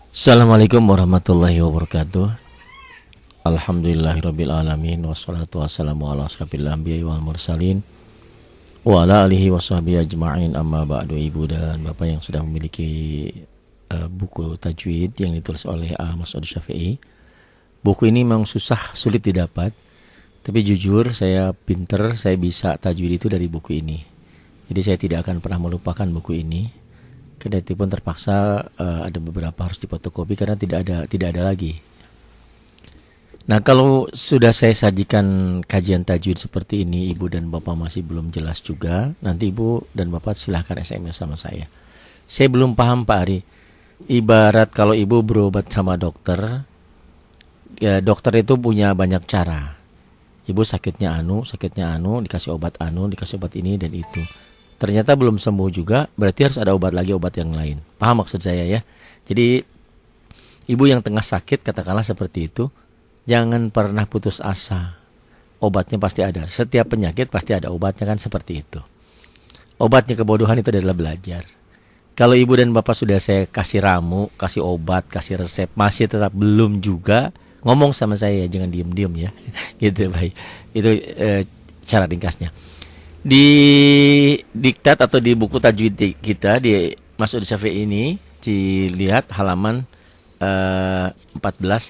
Assalamualaikum warahmatullahi wabarakatuh. Alhamdulillahirabbil alamin wassalatu wassalamu ala asyrofil anbiya'i wal mursalin wa ala alihi washabihi ajma'in, amma ba'du. Ibu dan bapak yang sudah memiliki buku tajwid yang ditulis oleh A. Mas'ud Syafi'i. Buku ini memang sulit didapat, tapi jujur saya pinter, saya bisa tajwid itu dari buku ini. Jadi saya tidak akan pernah melupakan buku ini. Kendati pun terpaksa ada beberapa harus difotokopi karena tidak ada lagi. Nah, kalau sudah saya sajikan kajian tajwid seperti ini, ibu dan bapak masih belum jelas juga, nanti ibu dan bapak silahkan SMS sama saya. Saya belum paham Pak Ari. Ibarat kalau ibu berobat sama dokter, ya dokter itu punya banyak cara. Ibu sakitnya anu, dikasih obat ini dan itu. Ternyata belum sembuh juga, berarti harus ada obat yang lain. Paham maksud saya ya? Jadi ibu yang tengah sakit, katakanlah seperti itu, jangan pernah putus asa. Obatnya pasti ada. Setiap penyakit pasti ada obatnya, kan seperti itu. Obatnya kebodohan itu adalah belajar. Kalau ibu dan bapak sudah saya kasih ramu, kasih obat, kasih resep, masih tetap belum juga, ngomong sama saya, jangan diem-diem ya. Gitu, baik. Itu cara ringkasnya. Di diktat atau di buku tajwid kita di Mas'ud Syafi'i ini dilihat halaman 14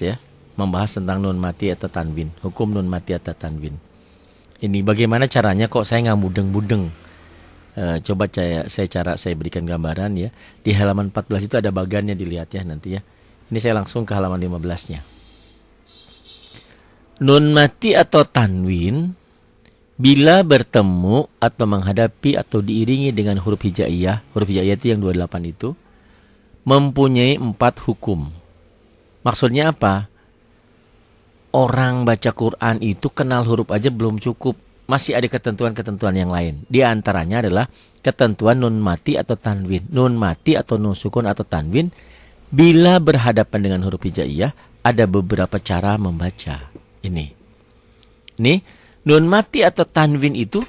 ya, membahas tentang nun mati atau tanwin, hukum nun mati atau tanwin. Ini bagaimana caranya, kok saya nggak mudeng-mudeng. Coba saya berikan gambaran ya. Di halaman 14 itu ada bagannya, dilihat ya nanti ya. Ini saya langsung ke halaman 15-nya. Nun mati atau tanwin bila bertemu atau menghadapi atau diiringi dengan huruf hijaiyah itu yang 28 itu, mempunyai 4 hukum. Maksudnya apa? Orang baca Quran itu kenal huruf aja belum cukup. Masih ada ketentuan-ketentuan yang lain. Di antaranya adalah ketentuan nun mati atau tanwin. Nun mati atau nun sukun atau tanwin, bila berhadapan dengan huruf hijaiyah, ada beberapa cara membaca. Ini. Nun mati atau tanwin itu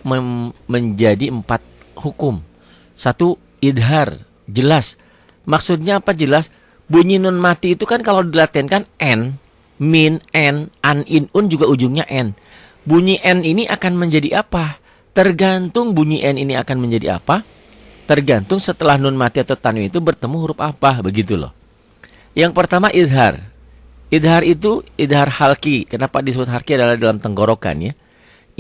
menjadi 4 hukum. 1, idhar, jelas. Maksudnya apa jelas? Bunyi nun mati itu kan kalau dilatenkan n, min, n, an, in, un juga ujungnya n. Bunyi n ini akan menjadi apa? Tergantung bunyi n ini akan menjadi apa, tergantung setelah nun mati atau tanwin itu bertemu huruf apa, begitu loh. Yang pertama idhar. Idhar itu idhar halki. Kenapa disebut halki? Adalah dalam tenggorokan ya.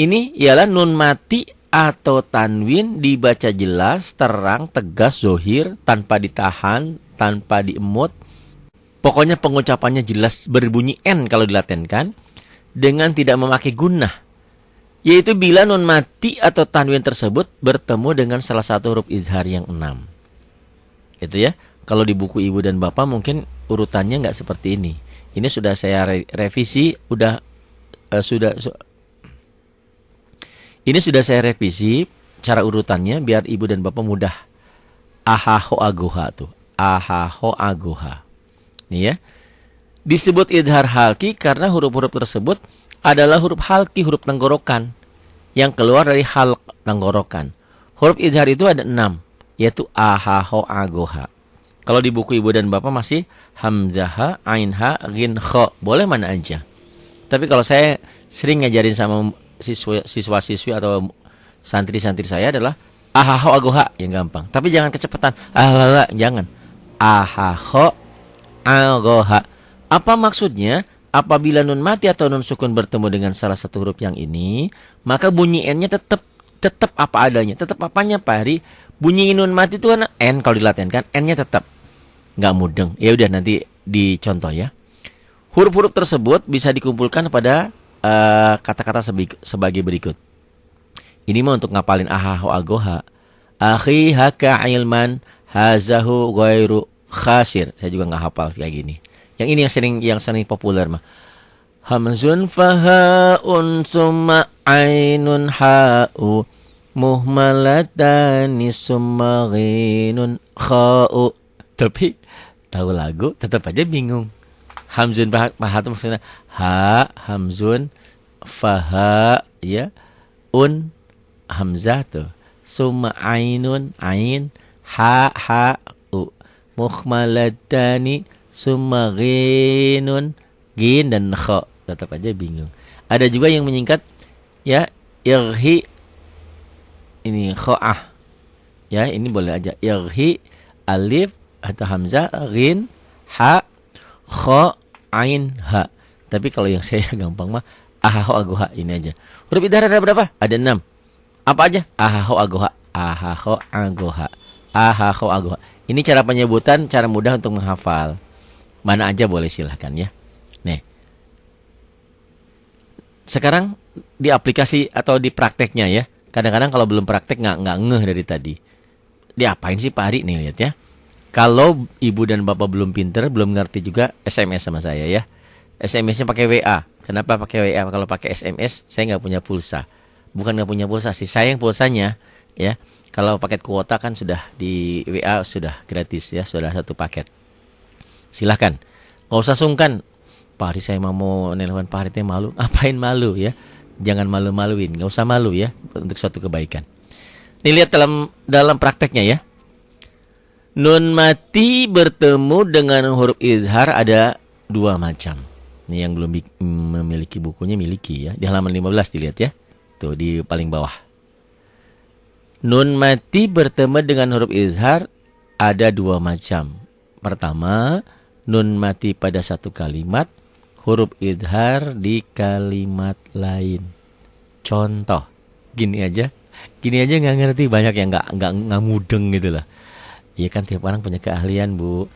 Ini ialah nun mati atau tanwin dibaca jelas, terang, tegas, zohir, tanpa ditahan, tanpa diemut. Pokoknya pengucapannya jelas, berbunyi n kalau dilatenkan, dengan tidak memakai gunnah. Yaitu bila nun mati atau tanwin tersebut bertemu dengan salah satu huruf izhar yang 6. Itu ya. Kalau di buku ibu dan bapak mungkin urutannya nggak seperti ini. Ini sudah saya revisi, Ini sudah saya revisi cara urutannya biar ibu dan bapak mudah. Ahaho agoha tuh. Ahaho agoha. Nih ya. Disebut idhar halki karena huruf-huruf tersebut adalah huruf halki, huruf tenggorokan yang keluar dari halq, tenggorokan. Huruf idhar itu ada 6, yaitu ahaho agoha. Kalau di buku ibu dan bapak masih hamzah, ain ha, ghin kha. Boleh mana aja. Tapi kalau saya sering ngajarin sama siswa-siswi atau santri-santri saya adalah ahaho agoha yang gampang. Tapi jangan kecepatan. Jangan. Ahaho agoha. Apa maksudnya? Apabila nun mati atau nun sukun bertemu dengan salah satu huruf yang ini, maka bunyi n-nya tetap apa adanya. Tetap apanya Pak Hari? Bunyi nun mati itu kan n kalau dilatenkan, n-nya tetap. Nggak mudeng. Ya udah nanti dicontoh ya. Huruf-huruf tersebut bisa dikumpulkan pada kata-kata sebagai berikut. Ini mah untuk ngapalin ahaho agoha. Akhi haka ilman hazahu ghairu khasir. Saya juga nggak hafal kayak gini. Yang ini yang sering populer mah. Hamzun fahaun summa ainun ha'u muhmalatani summa ghinun kha'u. Tapi tahu lagu tetap aja bingung. Hamzun faha maksudnya ha, hamzun faha ya, un hamzah tuh. Summa ainun ain, ha u muhmalatani summa ghinun, gin dan kha. Tetap aja bingung. Ada juga yang menyingkat ya, irhi ini kha'ah. Ya, ini boleh aja. Irhi alif atau hamzah, ghin, ha, kha, ain, ha. Tapi kalau yang saya gampang mah ahaho agoha ini aja. Huruf idhar ada berapa? Ada 6. Apa aja? Ahaho agoha, ahaho agoha, ahaho agoha. Ini cara penyebutan, cara mudah untuk menghafal. Mana aja boleh, silahkan ya. Nih. Sekarang di aplikasi atau di prakteknya ya. Kadang-kadang kalau belum praktek nggak ngeh dari tadi. Diapain sih Pak Hari nih, lihat ya. Kalau ibu dan bapak belum pinter, belum ngerti juga, SMS sama saya ya. SMS-nya pakai WA. Kenapa pakai WA? Kalau pakai SMS, saya nggak punya pulsa. Bukan nggak punya pulsa sih, saya yang pulsanya ya. Kalau paket kuota kan sudah di WA sudah gratis ya, sudah satu paket. Silahkan, nggak usah sungkan. Pak Hari saya mau nelpon Pak Hari, malu. Apain malu ya? Jangan malu-maluin, nggak usah malu ya, untuk suatu kebaikan. Nih lihat dalam prakteknya ya. Nun mati bertemu dengan huruf izhar ada 2 macam. Ini yang belum memiliki bukunya miliki ya. Di halaman 15 dilihat ya. Tuh di paling bawah. Nun mati bertemu dengan huruf izhar ada 2 macam. Pertama, nun mati pada satu kalimat, huruf izhar di kalimat lain. Contoh, gini aja nggak ngerti, banyak yang nggak mudeng gitu lah. Iya kan, tiap orang punya keahlian Bu,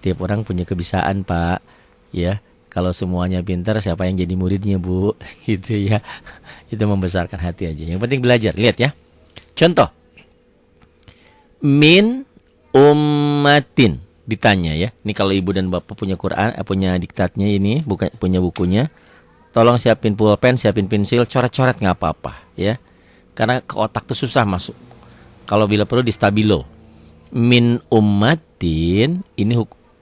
tiap orang punya kebisaan Pak. Ya, kalau semuanya pintar, siapa yang jadi muridnya Bu? Gitu ya. Itu membesarkan hati aja. Yang penting belajar. Lihat ya. Contoh, min ummatin. Ditanya ya. Ini kalau ibu dan bapak punya Quran, punya diktatnya ini, bukan punya bukunya. Tolong siapin pulpen, siapin pensil, coret-coret nggak apa-apa ya. Karena ke otak tuh susah masuk. Kalau bila perlu di stabilo. Min ummatin, ini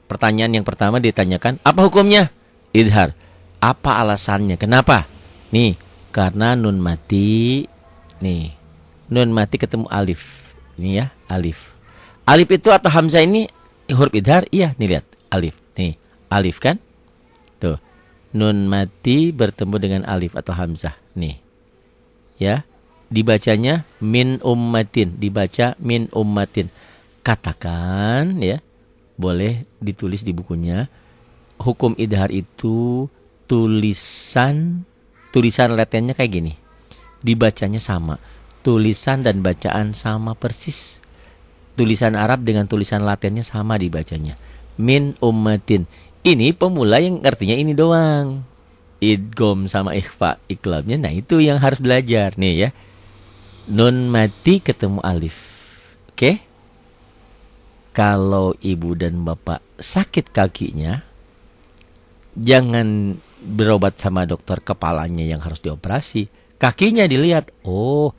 pertanyaan yang pertama ditanyakan, apa hukumnya? Idhar. Apa alasannya? Kenapa? Nih, karena nun mati. Nih, nun mati ketemu alif. Ini ya, alif. Alif itu atau hamzah ini huruf idhar? Iya, nih lihat, alif. Nih, alif kan? Tuh. Nun mati bertemu dengan alif atau hamzah. Nih. Ya. Dibacanya min ummatin, dibaca min ummatin. Katakan ya, boleh ditulis di bukunya. Hukum idhar itu tulisan latennya kayak gini. Dibacanya sama. Tulisan dan bacaan sama persis. Tulisan Arab dengan tulisan latennya sama dibacanya. Min ummatin. Ini pemula yang artinya ini doang. Idgham sama ikhfa, iklabnya. Nah, itu yang harus belajar nih ya. Nun mati ketemu alif. Oke? Kalau ibu dan bapak sakit kakinya, jangan berobat sama dokter kepalanya yang harus dioperasi. Kakinya dilihat. Oh,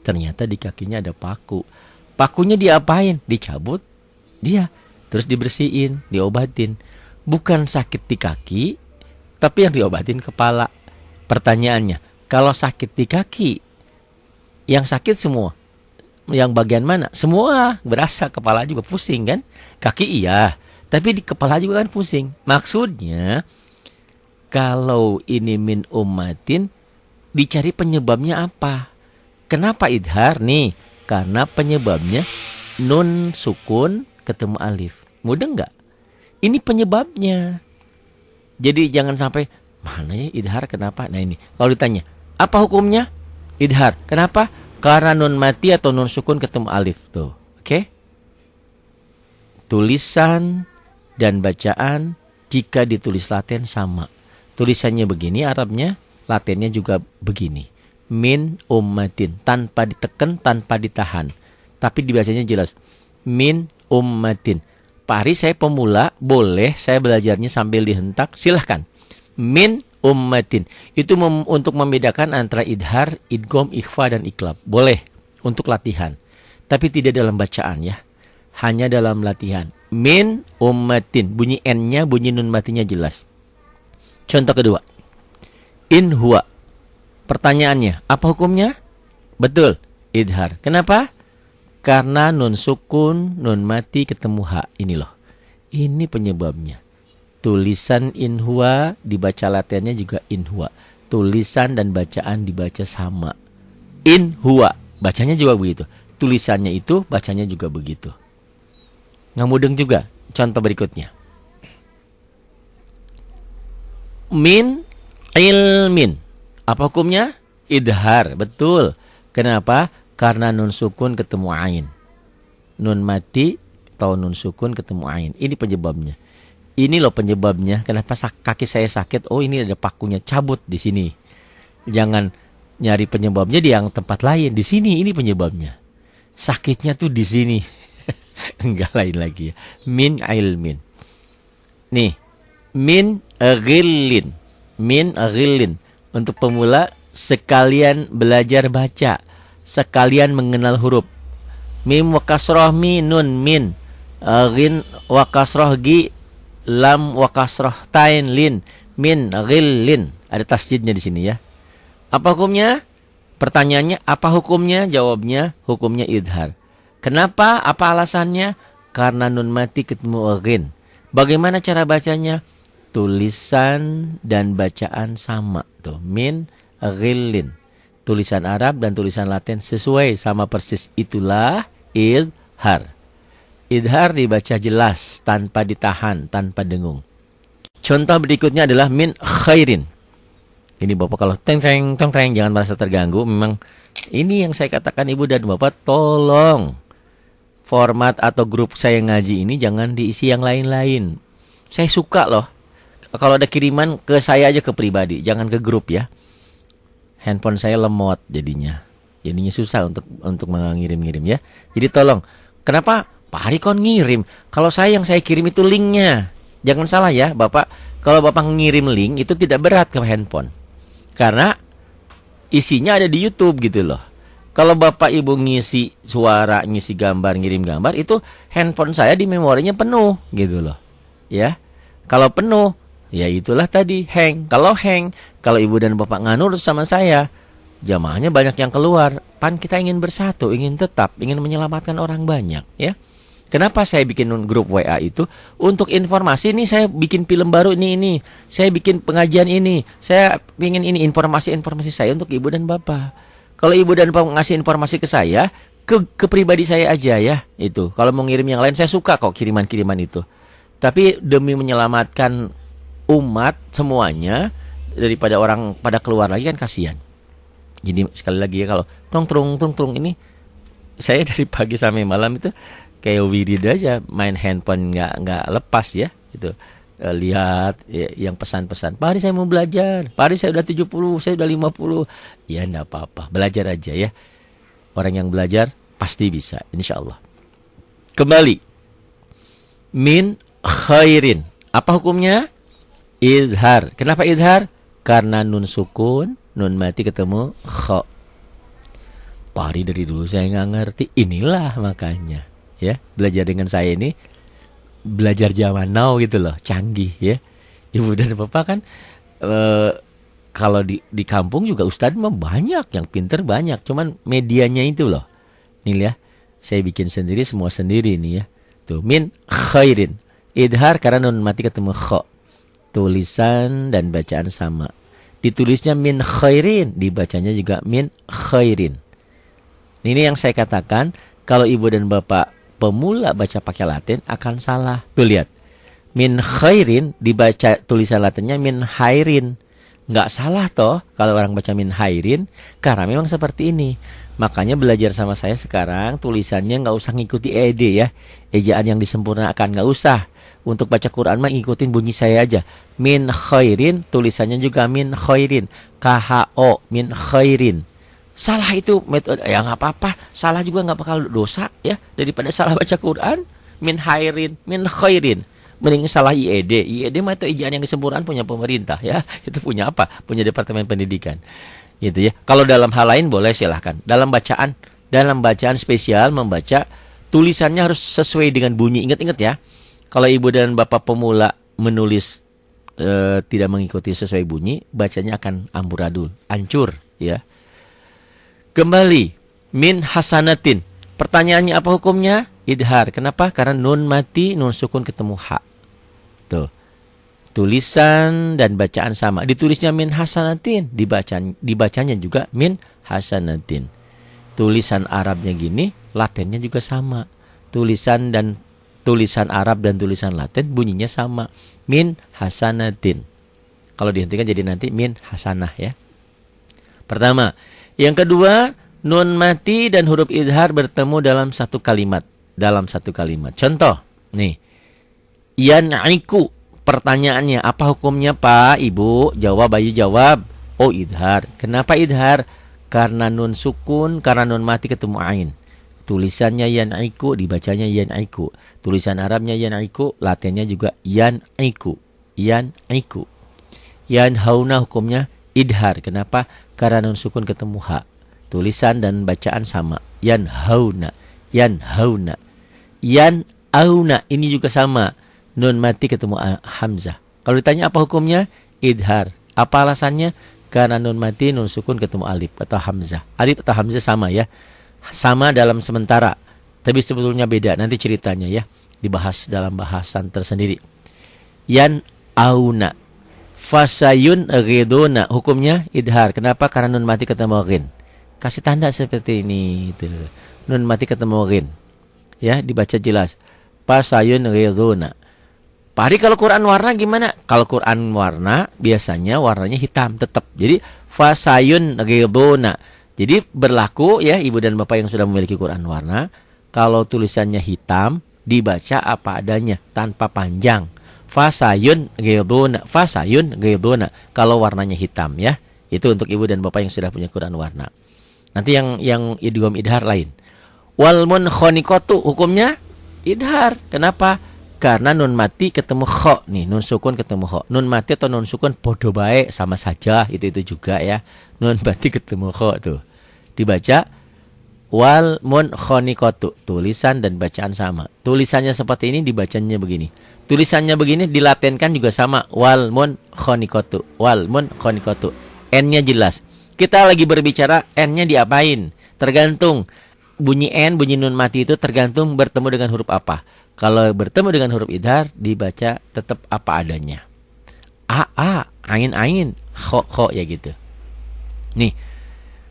ternyata di kakinya ada paku. Pakunya diapain? Dicabut. Dia. Terus dibersihin, diobatin. Bukan sakit di kaki, tapi yang diobatin kepala. Pertanyaannya, kalau sakit di kaki, yang sakit semua. Yang bagian mana? Semua berasa, kepala juga pusing kan? Kaki iya, tapi di kepala juga kan pusing. Maksudnya, kalau ini min ummatin, dicari penyebabnya apa? Kenapa idhar nih? Karena penyebabnya nun sukun ketemu alif. Mudah nggak? Ini penyebabnya. Jadi jangan sampai, mana ya idhar kenapa? Nah ini, kalau ditanya, apa hukumnya? Idhar. Kenapa? Karena nun mati atau nun sukun ketemu alif. Tuh, oke? Tulisan dan bacaan jika ditulis laten sama. Tulisannya begini Arabnya, latennya juga begini. Min ummatin, tanpa ditekan, tanpa ditahan. Tapi dibacanya jelas. Min ummatin. Pak Hari saya pemula, boleh saya belajarnya sambil dihentak, silahkan. Min ummatin. Itu untuk membedakan antara idhar, idgham, ikhfa, dan iklab. Boleh untuk latihan. Tapi tidak dalam bacaan ya. Hanya dalam latihan. Min ummatin. Bunyi N-nya, bunyi nun matinya jelas. Contoh kedua. In huwa. Pertanyaannya, apa hukumnya? Betul, idhar. Kenapa? Karena nun sukun, nun mati ketemu ha. Ini loh. Ini penyebabnya. Tulisan in huwa dibaca latihannya juga in huwa. Tulisan dan bacaan dibaca sama. In huwa, bacanya juga begitu. Tulisannya itu, bacanya juga begitu. Nggak mudeng juga. Contoh berikutnya. Min ilmin. Apa hukumnya? Idhar, betul. Kenapa? Karena nun sukun ketemu ain. Nun mati atau nun sukun ketemu ain. Ini penyebabnya. Ini loh penyebabnya. Kenapa kaki saya sakit? Oh, ini ada pakunya, cabut di sini. Jangan nyari penyebabnya di yang tempat lain. Di sini ini penyebabnya. Sakitnya tuh di sini. Enggak lain lagi ya. Min ilmin. Nih, min ghillin. Min ghillin. Untuk pemula sekalian belajar baca, sekalian mengenal huruf. Mim wa kasroh mi nun min. Ghin wa kasroh gi lam wa kasroh tain lin. Min ghillin. Ada tasjidnya di sini ya. Apa hukumnya? Pertanyaannya apa hukumnya? Jawabnya hukumnya idhar. Kenapa? Apa alasannya? Karena nun mati ketemu ghin. Bagaimana cara bacanya? Tulisan dan bacaan sama tuh. Min ghillin. Tulisan Arab dan tulisan Latin sesuai sama persis. Itulah idhar. Idhar dibaca jelas, tanpa ditahan, tanpa dengung. Contoh berikutnya adalah min khairin. Ini Bapak kalau teng-teng, jangan merasa terganggu. Memang ini yang saya katakan Ibu dan Bapak, tolong format atau grup saya ngaji ini jangan diisi yang lain-lain. Saya suka loh. Kalau ada kiriman ke saya aja, ke pribadi, jangan ke grup ya. Handphone saya lemot jadinya susah untuk mengirim-ngirim ya. Jadi tolong, kenapa Pak Hari kon ngirim? Kalau yang saya kirim itu linknya. Jangan salah ya Bapak, kalau Bapak ngirim link itu tidak berat ke handphone, karena isinya ada di YouTube gitu loh. Kalau Bapak Ibu ngisi suara, ngisi gambar, ngirim gambar, itu handphone saya di memorinya penuh gitu loh ya. Kalau penuh, ya itulah tadi hang. Kalau Ibu dan Bapak nganur sama saya, jamaahnya banyak yang keluar. Pan kita ingin bersatu, ingin tetap, ingin menyelamatkan orang banyak ya. Kenapa saya bikin grup WA itu? Untuk informasi, nih saya bikin film baru ini. Saya bikin pengajian ini. Saya ingin ini informasi saya untuk Ibu dan Bapak. Kalau Ibu dan Bapak ngasih informasi ke saya, ke pribadi saya aja ya. Itu. Kalau mau ngirim yang lain, saya suka kok kiriman-kiriman itu. Tapi demi menyelamatkan umat semuanya, daripada orang pada keluar lagi kan kasihan. Jadi sekali lagi ya, kalau tung ini, saya dari pagi sampai malam itu kayak wirid aja, main handphone nggak lepas ya. Itu lihat ya, yang pesan-pesan, Pak Hari saya mau belajar, Pak Hari saya udah 70, saya udah 50. Ya enggak apa-apa, belajar aja ya. Orang yang belajar pasti bisa, insya Allah. Kembali, min khairin. Apa hukumnya? Idhar. Kenapa idhar? Karena nun sukun, nun mati ketemu kha. Pak Hari dari dulu saya nggak ngerti. Inilah makanya ya, belajar dengan saya ini belajar zaman now gitu loh, canggih ya. Ibu dan Bapak kan kalau di kampung juga ustadz mah banyak, yang pinter banyak, cuman medianya itu loh. Nih ya, saya bikin sendiri, semua sendiri nih ya. Tuh, min khairin. Idhar karena nun mati ketemu kha. Tulisan dan bacaan sama. Ditulisnya min khairin, dibacanya juga min khairin. Ini yang saya katakan, kalau Ibu dan Bapak pemula baca pakai Latin akan salah. Tuh lihat, min khairin dibaca tulisan Latinnya min hairin. Nggak salah toh kalau orang baca min hairin, karena memang seperti ini. Makanya belajar sama saya sekarang, tulisannya nggak usah ngikuti ED ya. Ejaan yang disempurnakan nggak usah. Untuk baca Quran mah ngikutin bunyi saya aja. Min khairin, tulisannya juga min khairin. KHO, min khairin. Salah itu metode, ya nggak apa-apa. Salah juga nggak bakal dosa ya. Daripada salah baca Quran, min hairin, min khairin. Mending salah IED. IED mah itu ijazah yang disempurnakan punya pemerintah ya. Itu punya apa? Punya Departemen Pendidikan. Gitu ya. Kalau dalam hal lain boleh silahkan. Dalam bacaan spesial membaca, tulisannya harus sesuai dengan bunyi. Ingat-ingat ya. Kalau Ibu dan Bapak pemula menulis tidak mengikuti sesuai bunyi, bacanya akan amburadul, hancur ya. Kembali, min hasanatin. Pertanyaannya apa hukumnya? idhar. Kenapa? Karena nun mati, nun sukun ketemu ha. Tuh. Tulisan dan bacaan sama. Ditulisnya min hasanatin, dibacanya juga min hasanatin. Tulisan Arabnya gini, Latinnya juga sama. Tulisan Arab dan tulisan Latin bunyinya sama. Min hasanatin. Kalau dihentikan jadi nanti min hasanah ya. Pertama. Yang kedua, nun mati dan huruf idhar bertemu dalam satu kalimat. Contoh, nih. Yan'iku. Pertanyaannya, apa hukumnya Pak, Ibu? Jawab, Ayu jawab. Oh, idhar. Kenapa idhar? Karena nun sukun, karena nun mati ketemu ain. Tulisannya yan'iku, dibacanya yan'iku. Tulisan Arabnya yan'iku, Latinnya juga yan'iku. Yanhauna hukumnya idhar. Kenapa? Karena nun sukun ketemu ha. Tulisan dan bacaan sama. Yanhauna. Yanauna. Ini juga sama. Nun mati ketemu hamzah. Kalau ditanya apa hukumnya? Idhar. Apa alasannya? Karena nun mati, nun sukun ketemu alif atau hamzah. Alif atau hamzah sama ya. Sama dalam sementara. Tapi sebetulnya beda. Nanti ceritanya ya. Dibahas dalam bahasan tersendiri. Yanauna. Fasayun ghiduna. Hukumnya idhar. Kenapa? Karena nun mati ketemu ghin. Kasih tanda seperti ini. Tuh. Nun mati ketemu ghin. Ya, dibaca jelas. Fasayun ghiduna. Pak Hari, kalau Quran warna gimana? Kalau Quran warna, biasanya warnanya hitam tetap. Jadi, fasayun ghiduna. Jadi, berlaku ya Ibu dan Bapak yang sudah memiliki Quran warna. Kalau tulisannya hitam, dibaca apa adanya. Tanpa panjang. Fasayun ghiduna. Kalau warnanya hitam ya. Itu untuk Ibu dan Bapak yang sudah punya Quran warna. Nanti yang idgham idhar lain. Wal munkhaniqatu hukumnya idhar. Kenapa? Karena nun mati ketemu kho nih, nun sukun ketemu kho. Nun mati atau nun sukun podo baik sama saja, itu juga ya. Nun mati ketemu kho tuh. Dibaca wal munkhaniqatu, tulisan dan bacaan sama. Tulisannya seperti ini, dibacanya begini. Tulisannya begini, dilatenkan juga sama. Wal munkhaniqatu. N-nya jelas. Kita lagi berbicara N-nya diapain? Tergantung. Bunyi N, bunyi nun mati itu tergantung bertemu dengan huruf apa. Kalau bertemu dengan huruf idhar, dibaca tetap apa adanya. A, ain, kho ya gitu. Nih,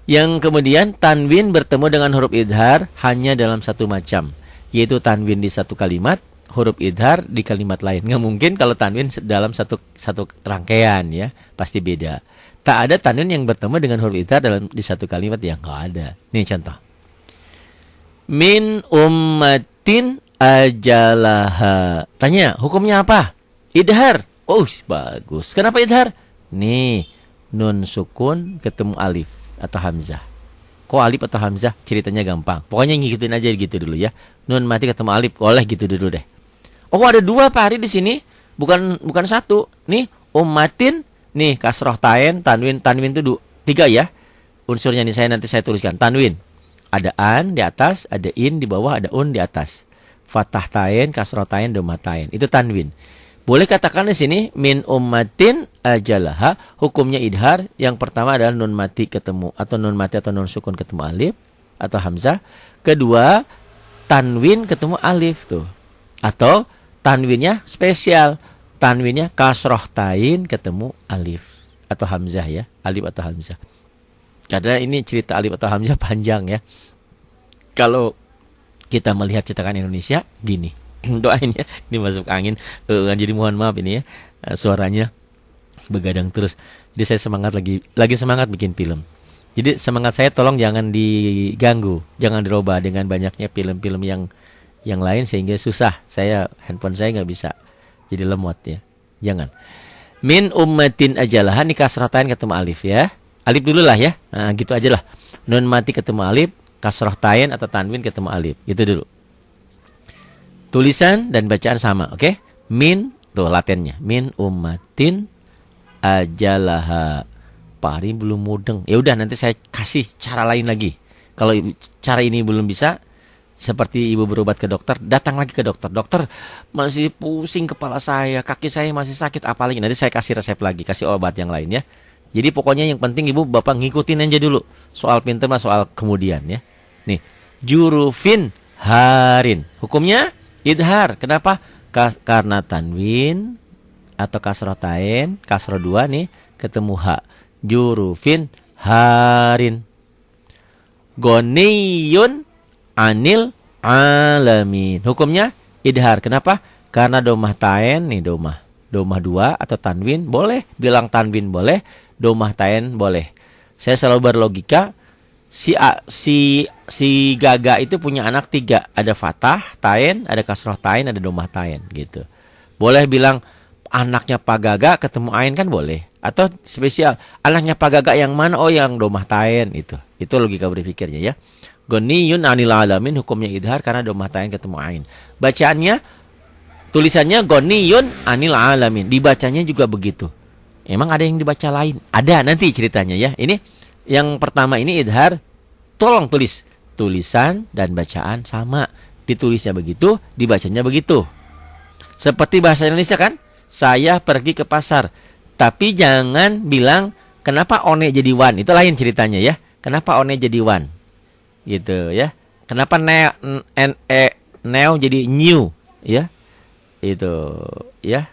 yang kemudian tanwin bertemu dengan huruf idhar hanya dalam satu macam. Yaitu tanwin di satu kalimat, huruf idhar di kalimat lain. Nggak mungkin kalau tanwin dalam satu rangkaian ya, pasti beda. Tak ada tanwin yang bertemu dengan huruf idhar di satu kalimat, yang nggak ada. Nih contoh. Min ummatin ajalaha. Tanya, hukumnya apa? Idhar. Oh, bagus. Kenapa idhar? Nih, nun sukun ketemu alif atau hamzah. Kok alif atau hamzah? Ceritanya gampang. Pokoknya ngikutin aja gitu dulu ya. Nun mati ketemu alif, oleh gitu dulu deh. Oh, ada dua Pak Hari di sini. Bukan satu. Nih, ummatin. Nih, kasroh tain, tanwin itu tiga ya. Unsurnya nih nanti saya tuliskan. Tanwin. Ada an di atas, ada in di bawah, ada un di atas. Fathah tain, kasroh tain, dhamma tain. Itu tanwin. Boleh katakan di sini min ummatin ajalaha, hukumnya idhar. Yang pertama adalah nun mati ketemu atau nun sukun ketemu alif atau hamzah. Kedua, tanwin ketemu alif tuh. Atau tanwinnya spesial. Tanwinnya kasroh tain ketemu alif atau hamzah ya. Alif atau hamzah. Karena ini cerita alif atau hamzah panjang ya. Kalau kita melihat cetakan Indonesia gini, doain ya, ini masuk angin, jadi mohon maaf ini ya, suaranya begadang terus. Jadi saya lagi semangat bikin film. Jadi semangat saya tolong jangan diganggu, jangan dirubah dengan banyaknya film-film yang lain sehingga susah. Handphone saya nggak bisa, jadi lemot ya. Jangan. Min ummatin ajalaha, ini kasratain ketemu alif ya. Alif dulu lah ya, nah, gitu aja lah. Nun mati ketemu alif, kasroh tain atau tanwin ketemu alif, itu dulu. Tulisan dan bacaan sama, oke? Min, tuh latennya. Min ummatin ajalaha. Pak Hari belum mudeng. Ya udah, nanti saya kasih cara lain lagi. Kalau cara ini belum bisa, seperti ibu berobat ke dokter, datang lagi ke dokter. Dokter, masih pusing kepala saya, kaki saya masih sakit, apalagi. Nanti saya kasih resep lagi, kasih obat yang lain ya. Jadi pokoknya yang penting ibu bapak ngikutin aja dulu. Soal pinter mah soal kemudian ya. Nih, jurufin harin. Hukumnya idhar. Kenapa? Karena tanwin atau kasrotain, kasro 2 nih ketemu ha. Jurufin harin. Goniyun anil alamin. Hukumnya idhar. Kenapa? Karena domah tain nih, domah 2 atau tanwin boleh, bilang tanwin boleh, domah tain boleh. Saya selalu berlogika, si Gaga itu punya anak 3, ada fathah tain, ada kasroh tain, ada domah tain gitu. Boleh bilang anaknya Pak Gaga ketemu ain kan boleh. Atau spesial, anaknya Pak Gaga yang mana? Oh, yang domah tain itu. Itu logika berpikirnya ya. Goniyun anil alamin, hukumnya idhar karena domah tain ketemu ain. Bacaannya, tulisannya goniyun anil alamin. Dibacanya juga begitu. Emang ada yang dibaca lain? Ada, nanti ceritanya ya. Ini yang pertama ini idhar. Tolong tulis. Tulisan dan bacaan sama. Ditulisnya begitu, dibacanya begitu. Seperti bahasa Indonesia kan? Saya pergi ke pasar. Tapi jangan bilang kenapa one jadi wan. Itu lain ceritanya ya. Kenapa one jadi wan? Gitu ya. Kenapa neo jadi new ya? Itu ya.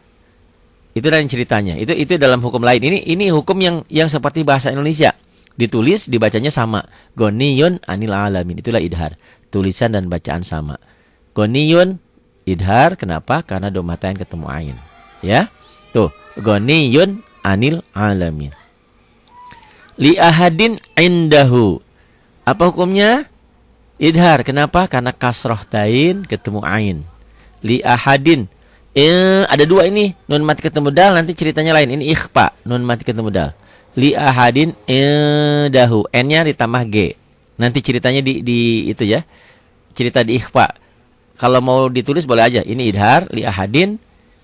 Itu lain ceritanya. Itu dalam hukum lain. Ini hukum yang seperti bahasa Indonesia. Ditulis, dibacanya sama. Goniyun anil alamin. Itulah idhar. Tulisan dan bacaan sama. Goniyun idhar. Kenapa? Karena domatain ketemu ain. Ya. Tuh, goniyun anil alamin. Li ahadin indahu. Apa hukumnya? Idhar. Kenapa? Karena kasroh tain ketemu ain. Li ahadin. Ada 2 ini. Nun mati ketemu dal, nanti ceritanya lain. Ini ikhfa. Nun mati ketemu dal. Li ahadin indahu. N-nya ditambah G. Nanti ceritanya di itu ya. Cerita di ikhfa. Kalau mau ditulis boleh aja. Ini idhar. Li ahadin.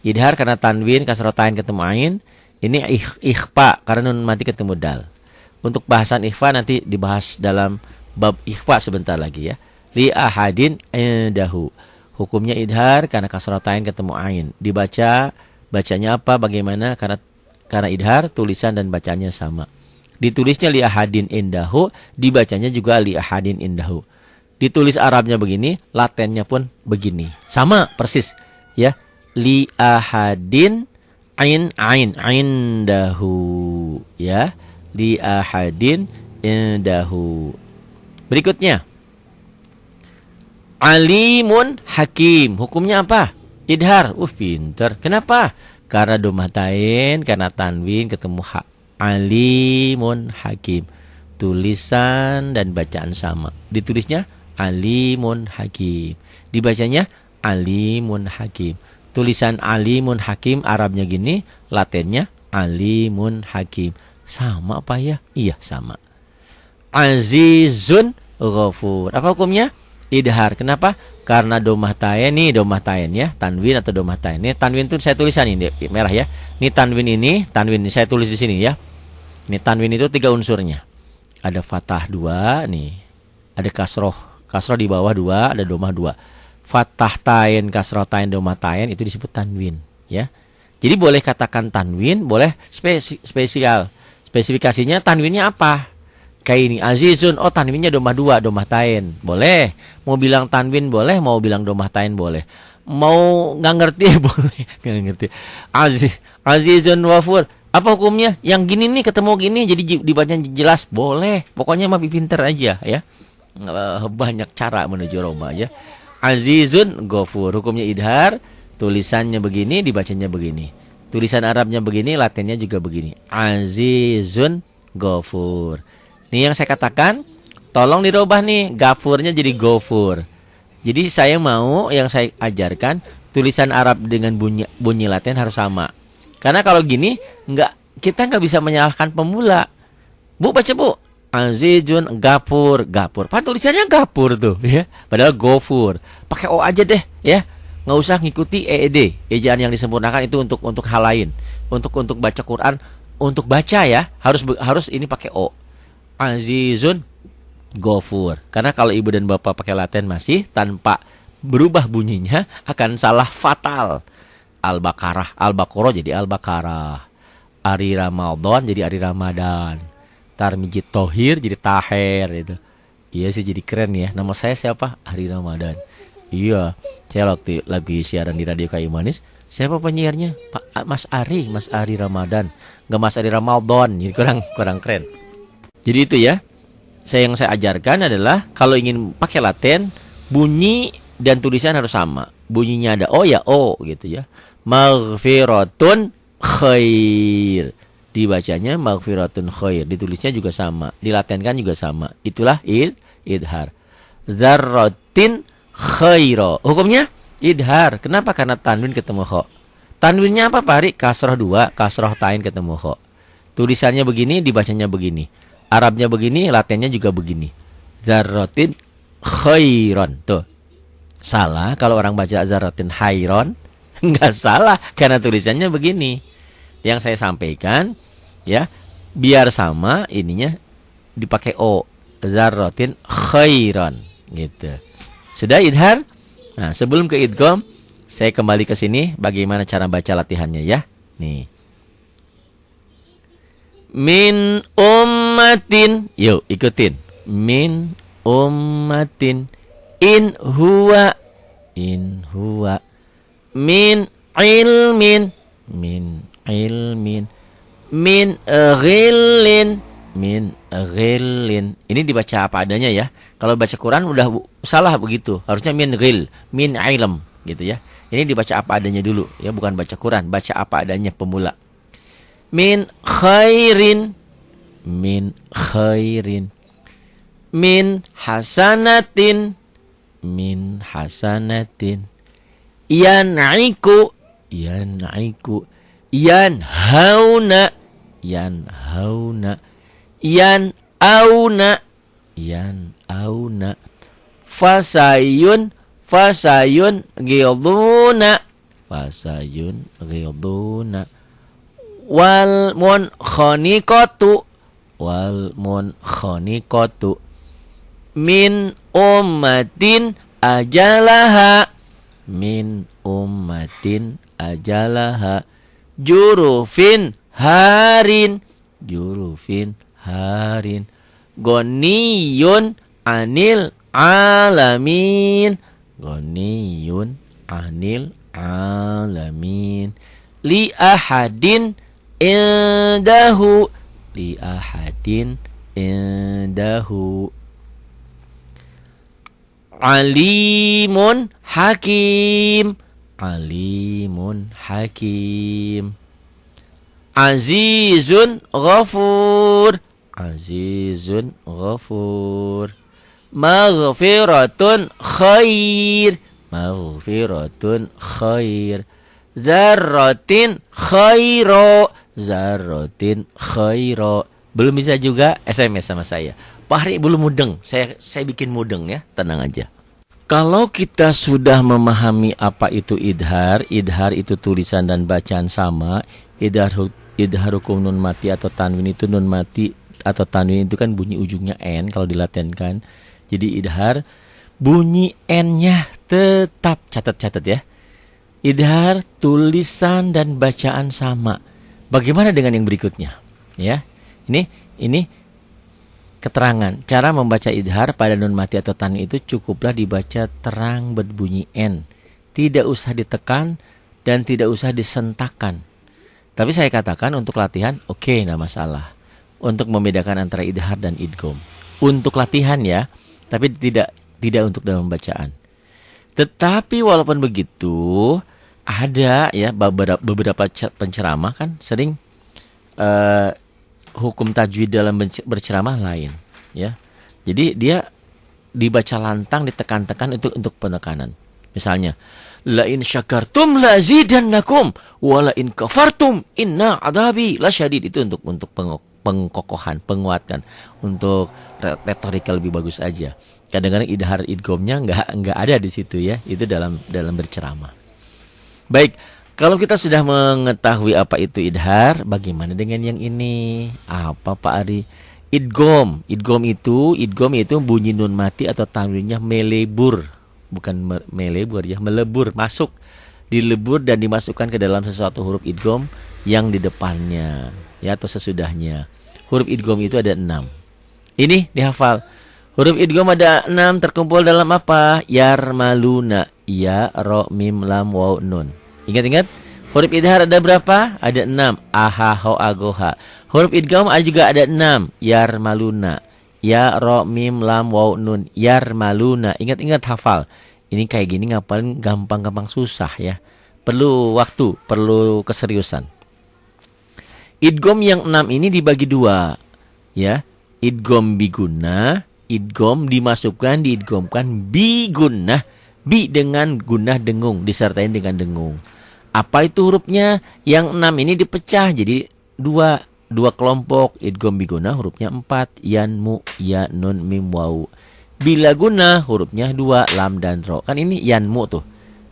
Idhar karena tanwin kasrotain ketemu ain. Ini ikhfa karena nun mati ketemu dal. Untuk bahasan ikhfa nanti dibahas dalam bab ikhfa sebentar lagi ya. Li ahadin indahu. Hukumnya idhar karena kasrotain ketemu ain. Bacanya apa? Bagaimana? Karena idhar tulisan dan bacanya sama. Ditulisnya li ahadin indahu, dibacanya juga li ahadin indahu. Ditulis Arabnya begini, Latennya pun begini. Sama persis ya. Li ahadin indahu ya. Li ahadin indahu. Berikutnya alimun hakim. Hukumnya apa? Idhar. Pinter. Kenapa? Karena domah tain, karena tanwin ketemu ha. Alimun hakim. Tulisan dan bacaan sama. Ditulisnya alimun hakim. Dibacanya alimun hakim. Tulisan alimun hakim Arabnya gini, Latennya alimun hakim. Sama apa ya? Iya, sama. Azizun ghafur. Apa hukumnya? Idhar. Kenapa? Karena domah tain nih, domah tain ya, tanwin atau domah tain. Ini tanwin itu saya tulisan ini merah ya. Ini tanwin ini saya tulis di sini ya. Ini tanwin itu 3 unsurnya. Ada fathah 2 nih. Ada kasroh di bawah 2, ada domah 2. Fathah tain, kasroh tain, domah tain itu disebut tanwin ya. Jadi boleh katakan tanwin, boleh spesial. Spesifikasinya tanwinnya apa? Kayak ini azizun, oh tanwinnya domah 2, domah tain. Boleh. Mau bilang tanwin boleh, mau bilang domah tain boleh. Mau nggak ngerti boleh, nggak ngerti. Azizun wafur. Apa hukumnya? Yang gini nih ketemu gini jadi dibaca jelas, boleh. Pokoknya mah pinter aja ya. Banyak cara menuju Roma ya. Azizun ghafur. Hukumnya idhar, tulisannya begini, dibacanya begini. Tulisan Arabnya begini, Latinnya juga begini. Azizun ghafur. Nih yang saya katakan, tolong dirubah nih, gafurnya jadi ghafur. Jadi saya mau yang saya ajarkan tulisan Arab dengan bunyi Latin harus sama. Karena kalau gini kita nggak bisa menyalahkan pemula. Bu baca bu. Azizun gapur. Pak tulisannya gapur tuh ya. Padahal gofur. Pakai O aja deh ya. Nggak usah ngikuti EED. Ejaan yang disempurnakan itu untuk hal lain. Untuk baca Quran, untuk baca ya, harus ini pakai O. Azizun gofur. Karena kalau ibu dan bapak pakai Latin masih tanpa berubah bunyinya akan salah fatal. Al-Baqarah jadi Al-Baqarah. Ari Ramadan jadi Ari Ramadan. Tarmijit Tohir jadi Taher itu. Iya sih jadi keren ya. Nama saya siapa? Hari Ramadan. Iya, saya waktu lagi siaran di Radio Kayu Manis. Siapa penyiarnya? Mas Ari Ramadan. Nggak Mas Ari Ramadan, jadi kurang keren. Jadi itu ya. Yang saya ajarkan adalah kalau ingin pakai laten, bunyi dan tulisan harus sama. Bunyinya ada O ya O gitu ya. Maghfiratun khair. Dibacanya maghfiratun khair, ditulisnya juga sama, dilatenkan juga sama. Itulah idhar. Dzarratin khaira. Hukumnya idhar. Kenapa? Karena tanwin ketemu kha. Tanwinnya apa, Pak Ari? Kasroh 2, kasroh tain ketemu kha. Tulisannya begini, dibacanya begini. Arabnya begini, latennya juga begini. Dzarratin khairon. Tuh. Salah kalau orang baca dzarratin khairon. Enggak salah karena tulisannya begini. Yang saya sampaikan ya, biar sama ininya dipakai O, dzarratin khairan gitu. Sudah idhar? Nah, sebelum ke idgham, saya kembali ke sini bagaimana cara baca latihannya ya. Nih. Min ummatin, yuk ikutin. Min ummatin in huwa min ilmin min ghillin. Ini dibaca apa adanya ya. Kalau baca Quran udah salah begitu. Harusnya min ghil, min ilm gitu ya. Ini dibaca apa adanya dulu ya, bukan baca Quran, baca apa adanya pemula. Min khairin min hasanatin yan'iku yanhauna yanauna fasayun ghiduna wal munkhaniqatu min ummatin ajalaha jurufin harin goniyun anil alamin li ahadin indahu alimun hakim azizun ghafur maghfiratun khair zarratin khairo. Belum bisa juga SMS sama saya, Pak Hari belum mudeng. Saya bikin mudeng ya, tenang aja. Kalau kita sudah memahami apa itu idhar itu tulisan dan bacaan sama. Idhar hukum nun mati atau tanwin itu nun mati atau tanwin itu kan bunyi ujungnya N kalau dilatenkan. Jadi idhar bunyi N-nya tetap, catat ya. Idhar tulisan dan bacaan sama. Bagaimana dengan yang berikutnya? Ya. Ini keterangan cara membaca idhar pada nun mati atau tanwin itu cukuplah dibaca terang berbunyi N. Tidak usah ditekan dan tidak usah disentakkan. Tapi saya katakan untuk latihan oke, enggak masalah. Untuk membedakan antara idhar dan idgham. Untuk latihan ya, tapi tidak untuk dalam bacaan. Tetapi walaupun begitu, ada ya beberapa penceramah kan sering hukum tajwid dalam berceramah lain ya. Jadi dia dibaca lantang, ditekan-tekan untuk penekanan. Misalnya, la in syakartum lazidannakum wa la in kafartum inna adabi lasyadid. Itu untuk pengkokohan, penguatan, untuk retorika lebih bagus aja. Kadang-kadang idhar idghamnya enggak ada di situ ya. Itu dalam berceramah. Baik, kalau kita sudah mengetahui apa itu idhar, bagaimana dengan yang ini? Apa Pak Ari? Idgham itu bunyi nun mati atau tanwinnya melebur. Bukan melebur ya, melebur, masuk, dilebur dan dimasukkan ke dalam sesuatu huruf idgham yang di depannya ya atau sesudahnya. Huruf idgham itu ada 6. Ini dihafal. Huruf idgham ada 6 terkumpul dalam apa? Yarmaluna. Ya, ro, mim, lam, waw, nun. Ingat-ingat? Huruf idhar ada berapa? Ada 6. Aha, ho, agoha. Huruf idgham ada juga ada 6. Yarmaluna. Ya, ro, mim, lam, waw, nun. Yarmaluna. Ingat-ingat hafal. Ini kayak gini ngapalin gampang-gampang susah ya. Perlu waktu, perlu keseriusan. Idgham yang 6 ini dibagi 2. Ya. Idgham bigunnah, idgham dimasukkan, diidghamkan bigunnah. Bi dengan gunnah dengung, disertai dengan dengung. Apa itu hurufnya? Yang 6 ini dipecah jadi 2 kelompok. Idgham bigunnah hurufnya 4. Yan, mu, ya, nun, mim, waw. Bila gunnah hurufnya 2. Lam dan ro. Kan ini yan, mu tuh.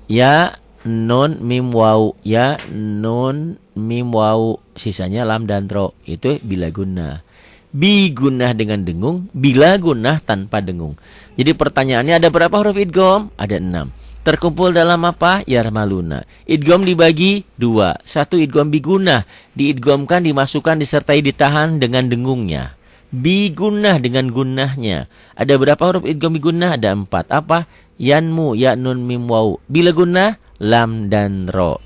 Ya, nun, mim, waw. Ya, nun, mim, waw. Sisanya lam dan ro. Itu bila gunnah. Bi gunnah dengan dengung, bila gunnah tanpa dengung. Jadi pertanyaannya ada berapa huruf idgham? Ada 6. Terkumpul dalam apa? Yarmaluna. Idgham dibagi 2. 1 idgham bigunnah, diidghamkan, dimasukkan, disertai ditahan dengan dengungnya. Bigunnah dengan gunnahnya. Ada berapa huruf idgham bigunnah? Ada 4. Apa? Yanmu, ya, nun, mim, waw. Bila gunnah, lam dan ro.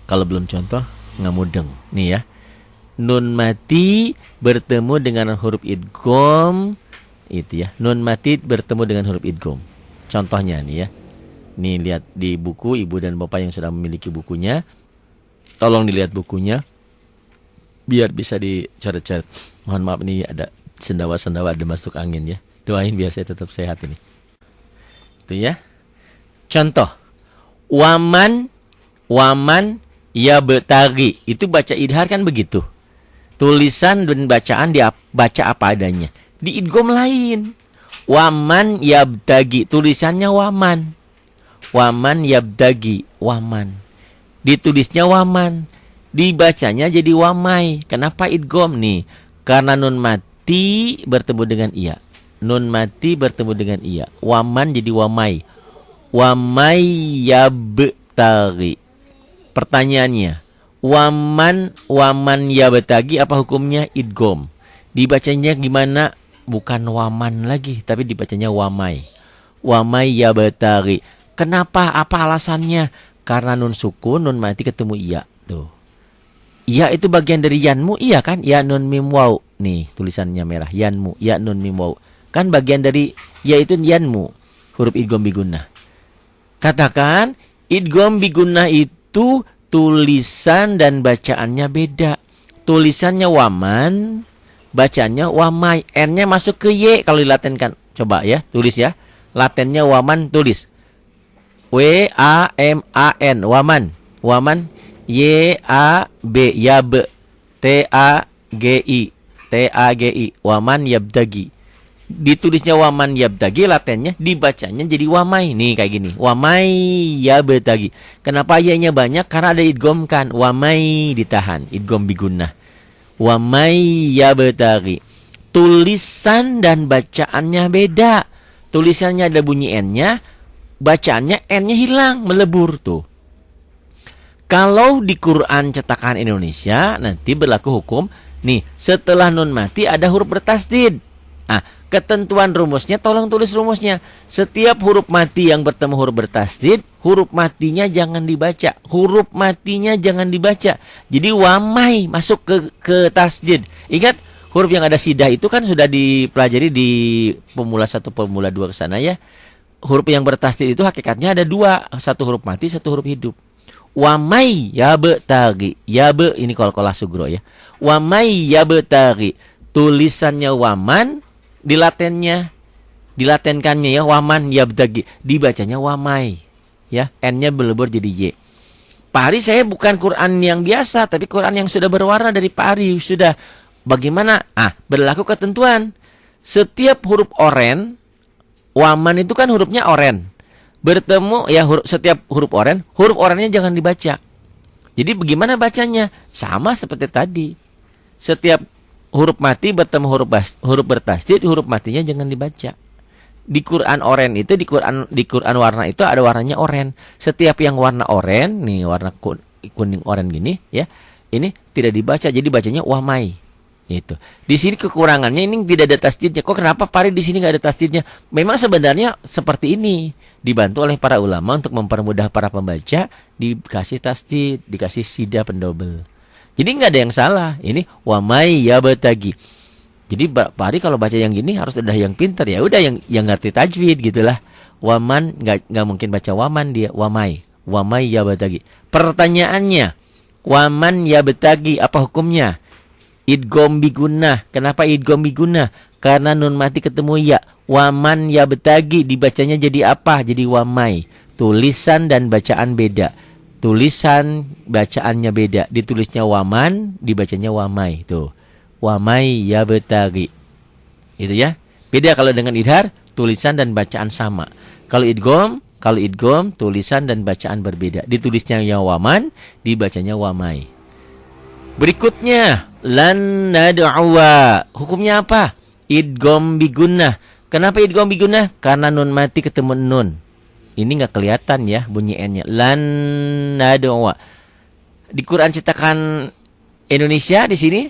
Kalau belum contoh, nggak mudeng. Nih ya. Nun mati bertemu dengan huruf idgham, itu ya. Nun mati bertemu dengan huruf idgham. Contohnya nih ya. Nih lihat di buku, ibu dan bapak yang sudah memiliki bukunya. Tolong dilihat bukunya biar bisa dicoret-coret. Mohon maaf ini ada sendawa-sendawa ada masuk angin ya. Doain biar saya tetap sehat ini. Itu ya. Contoh. Waman ya betari. Itu baca idhar kan begitu. Tulisan dan bacaan dibaca apa adanya. Di idgham lain. Waman yabtagi. Tulisannya waman. Waman yabtagi. Waman. Ditulisnya waman. Dibacanya jadi wamai. Kenapa idgham nih? Karena nun mati bertemu dengan iya. Nun mati bertemu dengan iya. Waman jadi wamai. Wamai yabtagi. Pertanyaannya. Waman yabtagi apa hukumnya? Idgham. Dibacanya gimana? Bukan waman lagi, tapi dibacanya wamai. Wamai yabtagi. Kenapa? Apa alasannya? Karena nun sukun, nun mati ketemu iya. Tuh. Iya itu bagian dari yanmu, iya kan? Ya nun mim waw. Nih, tulisannya merah. Yanmu, ya nun mim waw. Kan bagian dari ya itu yanmu. Huruf idgham bigunnah. Katakan idgham bigunnah itu tulisan dan bacaannya beda. Tulisannya waman, bacaannya wamai. N-nya masuk ke Y kalau dilatenkan. Coba ya, tulis ya. Latennya waman, tulis. W-A-M-A-N, waman. Waman, Y-A-B, yab. T-A-G-I, T-A-G-I, waman yabdagi. Ditulisnya waman yabtagi, latennya dibacanya jadi wamai. Nih kayak gini, wamai yabtagi. Kenapa ya-nya banyak? Karena ada idgham kan. Wamai ditahan, idgham bigunnah. Wamai yabtagi. Tulisan dan bacaannya beda. Tulisannya ada bunyi N-nya, bacaannya N-nya hilang, melebur tuh. Kalau di Quran cetakan Indonesia nanti berlaku hukum nih, setelah nun mati ada huruf bertasdid. Ah, ketentuan rumusnya tolong tulis rumusnya. Setiap huruf mati yang bertemu huruf bertasdid, huruf matinya jangan dibaca. Huruf matinya jangan dibaca. Jadi wamai masuk ke tasdid. Ingat, huruf yang ada sidah itu kan sudah dipelajari di pemula 1, pemula 2 ke sana ya. Huruf yang bertasdid itu hakikatnya ada 2, satu huruf mati, satu huruf hidup. Wamai yabtagi. Yabe ini qalqalah sugro ya. Wamai yabtagi. Tulisannya waman, dilatenkannya ya waman yabtagi, dibacanya wamai ya, N-nya berlebur jadi Y. Pak Ari, saya bukan Quran yang biasa tapi Quran yang sudah berwarna dari Pak Ari. Sudah bagaimana? Berlaku ketentuan setiap huruf oren, waman itu kan hurufnya oren, bertemu ya setiap huruf orennya jangan dibaca. Jadi bagaimana bacanya? Sama seperti tadi. Setiap huruf mati bertemu huruf bertasdid, huruf matinya jangan dibaca. Di Quran oren itu, di Quran warna itu ada warnanya oren. Setiap yang warna oren, nih warna kuning oren gini ya, ini tidak dibaca, jadi bacanya wamai. Itu. Di sini kekurangannya ini tidak ada tasdidnya. Kok kenapa Pari di sini nggak ada tasdidnya? Memang sebenarnya seperti ini. Dibantu oleh para ulama untuk mempermudah para pembaca, dikasih tasdid, dikasih sida pendobel. Jadi nggak ada yang salah. Ini wa may yabtagi. Jadi Pari kalau baca yang gini harus ada yang pintar, ya udah yang ngerti tajwid gitulah. Waman nggak mungkin baca waman, dia wamai yabtagi. Pertanyaannya, waman yabtagi apa hukumnya? Idgham bigunnah. Kenapa idgham bigunnah? Karena nun mati ketemu ya. Waman yabtagi dibacanya jadi apa? Jadi wamai. Tulisan dan bacaan beda. Tulisan bacaannya beda. Ditulisnya waman, dibacanya wamai. Tuh. Wamai yabtagi. Itu ya. Beda kalau dengan idhar, tulisan dan bacaan sama. Kalau idgham tulisan dan bacaan berbeda. Ditulisnya ya waman, dibacanya wamai. Berikutnya, lan nad'uwa. Hukumnya apa? Idgham bigunnah. Kenapa idgham bigunnah? Karena nun mati ketemu nun. Ini nggak kelihatan ya bunyi n-nya. Lan nad'uwa. Di Quran cetakan Indonesia di sini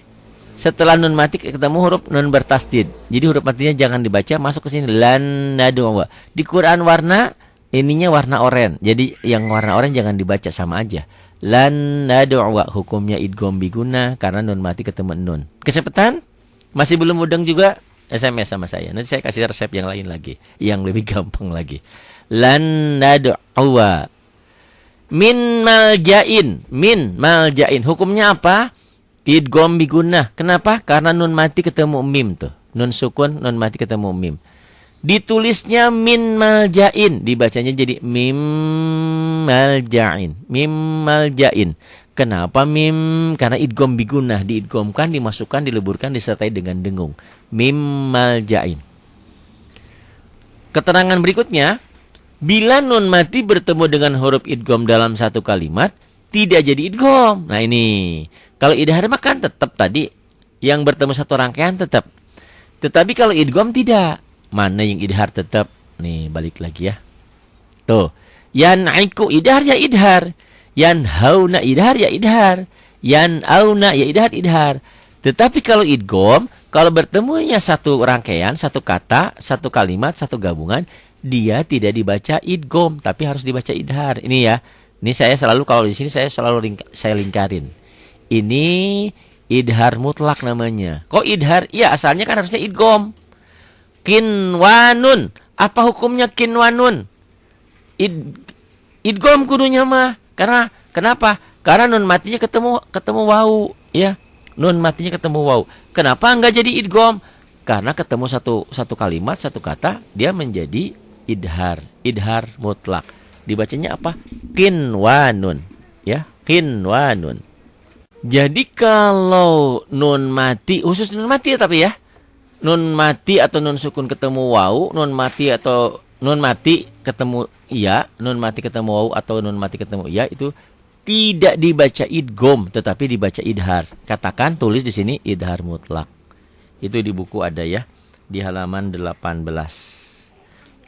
setelah nun mati ketemu huruf nun bertasdid. Jadi huruf matinya jangan dibaca, masuk ke sini lan nad'uwa. Di Quran warna ininya warna oranye. Jadi yang warna oranye jangan dibaca, sama aja. Lan nad'uwa, hukumnya idgham bigunnah karena nun mati ketemu nun. Kecepatan? Masih belum mudeng juga? SMS sama saya. Nanti saya kasih resep yang lain lagi, yang lebih gampang lagi. Lan nad'uwa min maljain. Hukumnya apa? Idgham bigunnah. Kenapa? Karena nun mati ketemu mim tuh. Nun sukun, nun mati ketemu mim. Ditulisnya min maljain, dibacanya jadi mim maljain. Kenapa mim? Karena idgham bigunnah, diidghamkan, dimasukkan, dileburkan, disertai dengan dengung. Mim maljain. Keterangan berikutnya, bila nun mati bertemu dengan huruf idgham dalam satu kalimat, tidak jadi idgham. Nah ini, kalau idhar mah kan tetap tadi yang bertemu satu rangkaian tetap. Tetapi kalau idgham tidak. Mana yang idhar tetap? Nih, balik lagi ya. Tuh. Yan'iku idhar ya idhar. Yanhauna idhar ya idhar. Yan'auna ya idhar. Tetapi kalau idgham, kalau bertemunya satu rangkaian, satu kata, satu kalimat, satu gabungan, dia tidak dibaca idgham, tapi harus dibaca idhar. Ini ya. Ini saya selalu, kalau di sini saya selalu saya lingkarin. Ini idhar mutlak namanya. Kok idhar? Iya, asalnya kan harusnya idgham. Kinwanun. Apa hukumnya kinwanun? Idgham kudunya mah. Karena kenapa? Karena nun matinya ketemu wau, ya. Nun matinya ketemu wau. Kenapa enggak jadi idgham? Karena ketemu satu kalimat, satu kata, dia menjadi idhar mutlak. Dibacanya apa? Kinwanun, ya. Kinwanun. Jadi kalau nun mati, khusus nun mati ya tapi ya. Nun mati atau nun sukun ketemu wau, nun mati ketemu iya, nun mati ketemu wau atau nun mati ketemu iya, itu tidak dibaca idgham tetapi dibaca idhar. Katakan, tulis di sini idhar mutlak. Itu di buku ada ya, di halaman 18.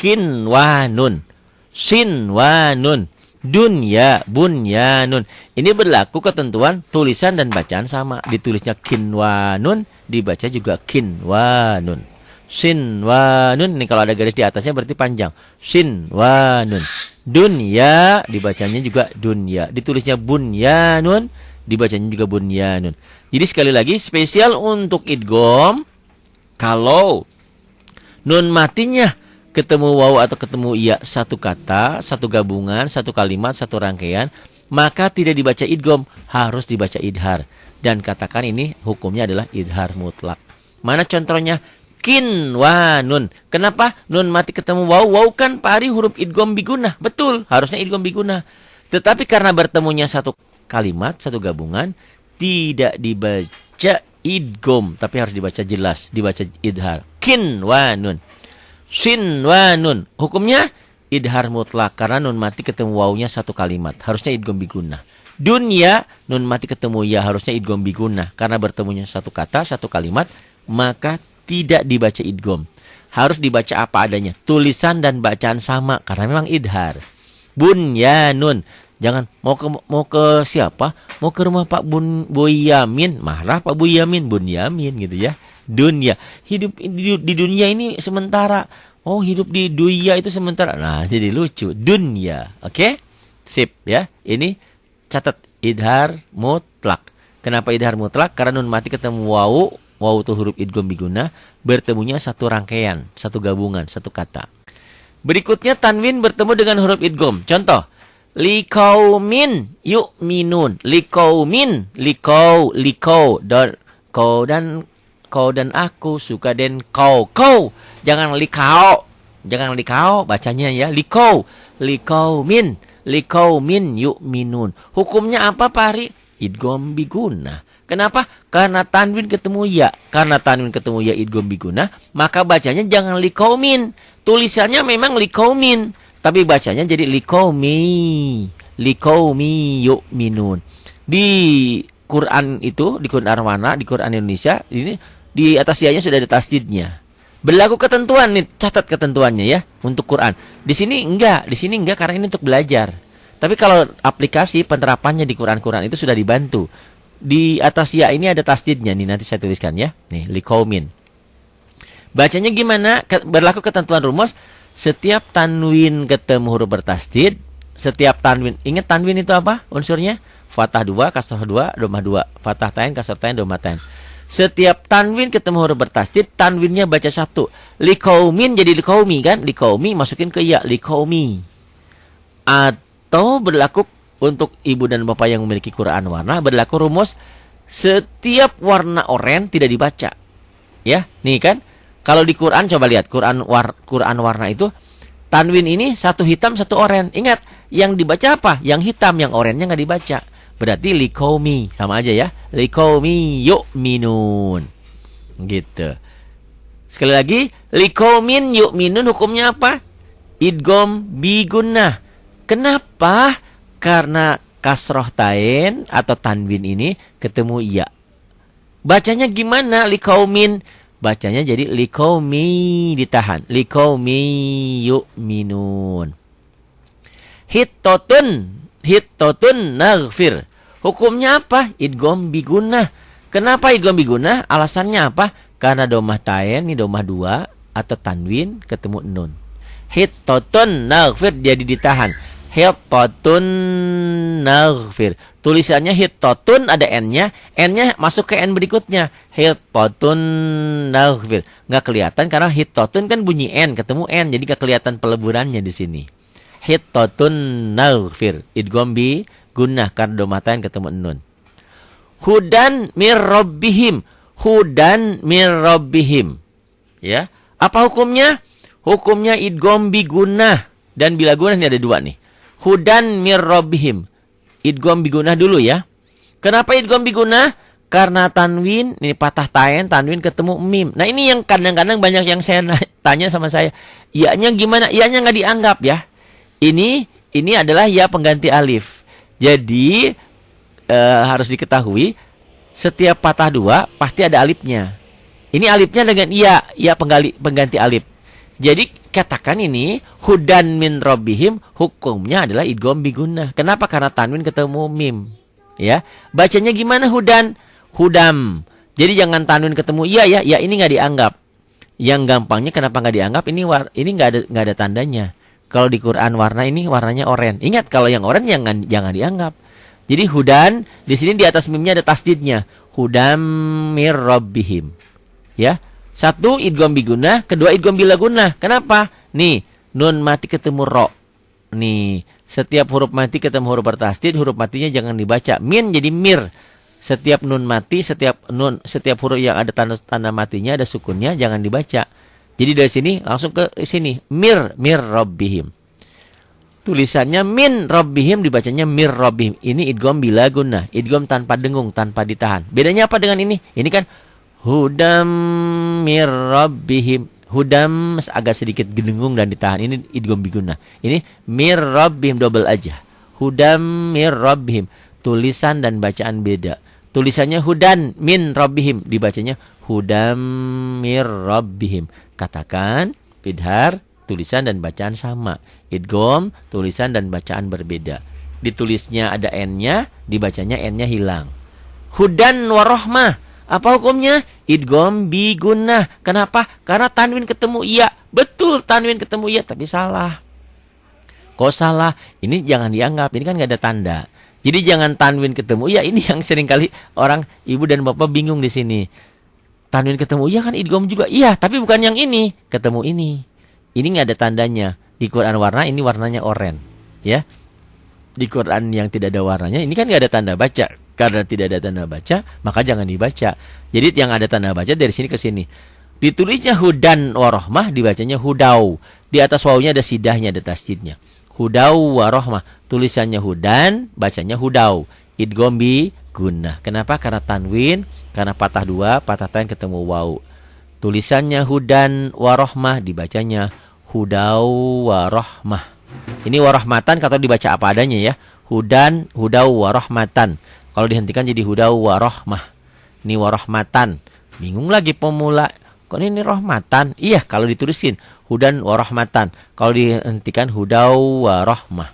Kinwanun, sinwanun, dunya, bunyanun. Ini berlaku ketentuan tulisan dan bacaan sama. Ditulisnya kinwanun, dibaca juga kinwanun. Sinwanun, ini kalau ada garis di atasnya berarti panjang. Sinwanun. Dunya, dibacanya juga dunya. Ditulisnya bunyanun, dibacanya juga bunyanun. Jadi sekali lagi, spesial untuk idgham, kalau nun matinya ketemu waw atau ketemu iya, satu kata, satu gabungan, satu kalimat, satu rangkaian, maka tidak dibaca idgham, harus dibaca idhar. Dan katakan ini hukumnya adalah idhar mutlak. Mana contohnya? Kinwanun. Kenapa? Nun mati ketemu waw. Waw kan pari huruf idgham bigunnah. Betul, harusnya idgham bigunnah. Tetapi karena bertemunya satu kalimat, satu gabungan, tidak dibaca idgham, tapi harus dibaca jelas, dibaca idhar. Kinwanun. Sinwanun. Hukumnya idhar mutlak karena nun mati ketemu wawnya satu kalimat, harusnya idgham bigunnah. Dunya, nun mati ketemu ya, harusnya idgham bigunnah karena bertemunya satu kata, satu kalimat, maka tidak dibaca idgham. Harus dibaca apa adanya, tulisan dan bacaan sama karena memang idhar. Bunyanun. Jangan mau ke siapa? Mau ke rumah Pak Boyamin, marah Pak Boyamin, Bunyamin gitu ya. Dunia, hidup di dunia ini sementara. Oh, hidup di dunia itu sementara. Nah, jadi lucu. Dunia, oke? Sip ya. Ini catat idhar mutlak. Kenapa idhar mutlak? Karena nun mati ketemu wawu. Wawu itu huruf idgham biguna, bertemunya satu rangkaian, satu gabungan, satu kata. Berikutnya tanwin bertemu dengan huruf idgham. Contoh, liqaumin yu'minun. Liqaumin, likau dan kau dan aku suka dan kau. Jangan likau bacanya ya. Liqaumin yu'minun. Hukumnya apa, Pak Ari? Idgham biguna. Kenapa? Karena tanwin ketemu ya. Karena tanwin ketemu ya idgham biguna, maka bacanya jangan liqaumin. Tulisannya memang liqaumin, tapi bacanya jadi liqaumi yu'minun. Di Quran itu, di Quran Arwana, di Quran Indonesia, ini di atas ya-nya sudah ada tasdidnya. Berlaku ketentuan nih, catat ketentuannya ya untuk Quran. Di sini enggak karena ini untuk belajar. Tapi kalau aplikasi penerapannya di Quran-Quran itu sudah dibantu. Di atas ya ini ada tasdidnya nih, nanti saya tuliskan ya. Nih, liqaumin. Bacanya gimana? Berlaku ketentuan rumus, setiap tanwin ketemu huruf bertasdid, setiap tanwin, ingat tanwin itu apa unsurnya? Fathah 2, kasrah 2, dhammah 2. Fathah tain, kasrah tain, dhammah tain. Setiap tanwin ketemu huruf bertasdid, tanwinnya baca satu. Liqaumin jadi liqaumi kan? Liqaumi masukin ke ya, liqaumi. Atau berlaku untuk ibu dan bapak yang memiliki Quran warna, berlaku rumus setiap warna oranye tidak dibaca. Ya, nih kan? Kalau di Quran coba lihat Quran warna itu tanwin ini satu hitam satu oranye. Ingat, yang dibaca apa? Yang hitam, yang oranye nggak dibaca. Berarti liqaumi, sama aja ya. Liqaumi yu'minun. Gitu. Sekali lagi, liqaumin yu'minun hukumnya apa? Idgham bigunnah. Kenapa? Karena kasroh tain atau tanwin ini ketemu ya. Bacanya gimana? Liqaumin. Bacanya jadi liqaumi ditahan. Liqaumi yu'minun. Hittotun naghfir. Hukumnya apa? Idgham bigunnah. Kenapa idgham bigunnah? Alasannya apa? Karena dhammah tain, ini dhammah 2 atau tanwin ketemu nun. Hittotun naghfir jadi ditahan. Hittotun naghfir. Tulisannya hittotun ada n-nya, n-nya masuk ke n berikutnya. Hittotun naghfir. Nggak kelihatan karena hittotun kan bunyi n, ketemu n, jadi nggak kelihatan peleburannya di sini. Hittotun naghfir. Idgham bi gunnah karena domatain ketemu nun. Hudan mir rabbihim. Hudan mir rabbihim. Ya. Apa hukumnya? Hukumnya idgham bi gunnah. Dan bila gunnah ini ada dua nih. Hudan mir rabbihim. Idgham bi gunnah dulu ya. Kenapa idgham bi gunnah? Karena tanwin, ini patah tain, tanwin ketemu mim. Nah ini yang kadang-kadang banyak yang saya tanya sama saya. Iya-nya gimana? Iya-nya nggak dianggap ya. Ini adalah ya pengganti alif. Jadi harus diketahui setiap patah dua pasti ada alifnya. Ini alifnya dengan iya pengganti alif. Jadi katakan ini hudan min rabbihim, hukumnya adalah idgham bi gunnah. Kenapa? Karena tanwin ketemu mim. Ya, bacanya gimana hudan? Hudam. Jadi jangan tanwin ketemu ya ini nggak dianggap. Yang gampangnya kenapa nggak dianggap? Ini nggak ada tandanya. Kalau di Quran warna ini warnanya oranye. Ingat kalau yang oranye jangan dianggap. Jadi hudan di sini di atas mimnya ada tasdidnya. Hudam mir rabbihim. Ya. Satu idgham bi gunnah, kedua idgham bila gunnah. Kenapa? Nih, nun mati ketemu ro. Nih, setiap huruf mati ketemu huruf bertasdid, huruf matinya jangan dibaca. Min jadi mir. Setiap nun mati, setiap huruf yang ada tanda matinya, ada sukunnya jangan dibaca. Jadi dari sini langsung ke sini. Mir rabbihim. Tulisannya min rabbihim, dibacanya mir rabbihim. Ini idgham bila gunnah, idgham tanpa dengung, tanpa ditahan. Bedanya apa dengan ini? Ini kan hudam mir rabbihim. Hudam agak sedikit dengung dan ditahan. Ini idgham bi gunnah. Ini mir rabbihim double aja. Hudam mir rabbihim. Tulisan dan bacaan beda. Tulisannya hudan min rabbihim, dibacanya hudam mir rabbihim. Katakan idhar tulisan dan bacaan sama. Idgham tulisan dan bacaan berbeda. Ditulisnya ada N-nya, dibacanya N-nya hilang. Hudan warohmah. Apa hukumnya? Idgham bi gunnah. Kenapa? Karena tanwin ketemu iya. Betul, tanwin ketemu iya, tapi salah. Kok salah? Ini jangan dianggap, ini kan nggak ada tanda. Jadi jangan tanwin ketemu iya. Ini yang sering kali orang ibu dan bapak bingung di sini. Tanwin ketemu iya kan idgham juga. Iya, tapi bukan yang ini. Ketemu ini. Ini nggak ada tandanya. Di Quran warna, ini warnanya oranye. Ya. Di Quran yang tidak ada warnanya, ini kan nggak ada tanda baca. Karena tidak ada tanda baca, maka jangan dibaca. Jadi yang ada tanda baca dari sini ke sini. Ditulisnya hudan warohmah, dibacanya hudau. Di atas wawunya ada sidahnya, ada tasjidnya. Hudau warohmah. Tulisannya hudan, bacanya hudau. Idgham bi gunnah. Kenapa? Karena tanwin, karena patah dua, patah tan ketemu waw. Tulisannya hudan warohmah, dibacanya hudau warohmah. Ini warohmatan kalau dibaca apa adanya ya. Hudan, hudau warohmatan. Kalau dihentikan jadi hudau warohmah. Ini warohmatan. Bingung lagi pemula. Kok ini rohmatan? Iya, kalau ditulisin hudan warohmatan. Kalau dihentikan hudau warohmah.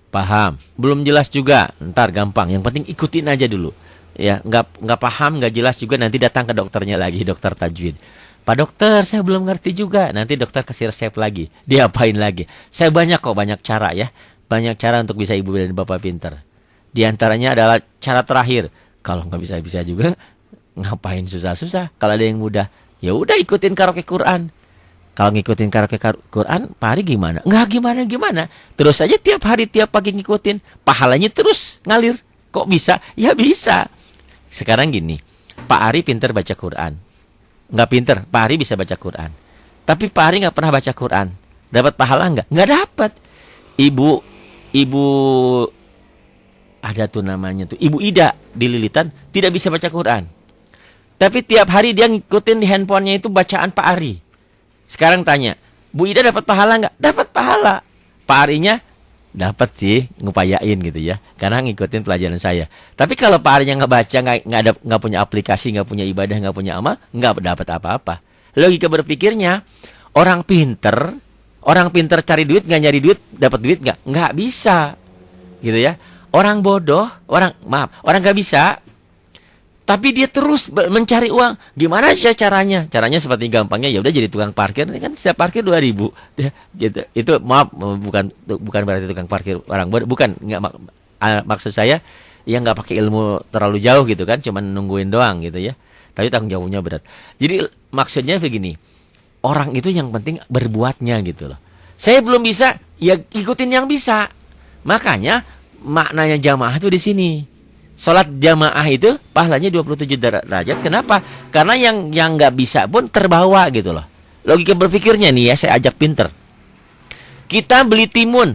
Paham? Belum jelas juga. Ntar gampang. Yang penting ikutin aja dulu. Ya, nggak paham, nggak jelas juga, nanti datang ke dokternya lagi, dokter tajwid. Pak dokter, saya belum ngerti juga. Nanti dokter kasih resep lagi. Diapain lagi? Saya banyak cara ya. Banyak cara untuk bisa ibu dan bapak pintar. Di antaranya adalah cara terakhir. Kalau nggak bisa juga, ngapain susah-susah? Kalau ada yang mudah, ya udah ikutin karaoke Quran. Kalau ngikutin karaoke Quran, Pak Ari gimana? Nggak gimana-gimana. Terus aja tiap hari, tiap pagi ngikutin. Pahalanya terus ngalir. Kok bisa? Ya bisa. Sekarang gini, Pak Ari pintar baca Quran. Nggak pintar, Pak Ari bisa baca Quran. Tapi Pak Ari nggak pernah baca Quran. Dapat pahala nggak? Nggak dapat. Ibu ada tuh namanya tuh, Ibu Ida di Lilitan tidak bisa baca Quran. Tapi tiap hari dia ngikutin di handphonenya itu bacaan Pak Ari. Sekarang tanya, Bu Ida dapat pahala nggak? Dapat pahala. Pak Arinya dapat sih, ngupayain gitu ya, karena ngikutin pelajaran saya. Tapi kalau Pak Arinya nggak baca, nggak punya aplikasi, nggak punya ibadah, nggak punya amal, nggak dapat apa-apa. Logika berpikirnya, orang pinter cari duit, nggak nyari duit, dapat duit nggak bisa, gitu ya. Orang bodoh, orang nggak bisa, tapi dia terus mencari uang. Gimana sih caranya? Caranya seperti gampangnya, ya udah jadi tukang parkir. Ini kan setiap parkir 2.000. Ya, gitu. Itu maaf, bukan berarti tukang parkir orang bodoh. Bukan, maksud saya yang nggak pakai ilmu terlalu jauh gitu kan, cuman nungguin doang gitu ya. Tapi tanggung jawabnya berat. Jadi maksudnya begini, orang itu yang penting berbuatnya gitu loh. Saya belum bisa, ya ikutin yang bisa. Makanya maknanya jamaah itu di sini. Sholat jamaah itu pahalanya 27 derajat. Kenapa? Karena yang nggak bisa pun terbawa gitu loh. Logika berpikirnya nih ya, saya ajak pinter. Kita beli timun.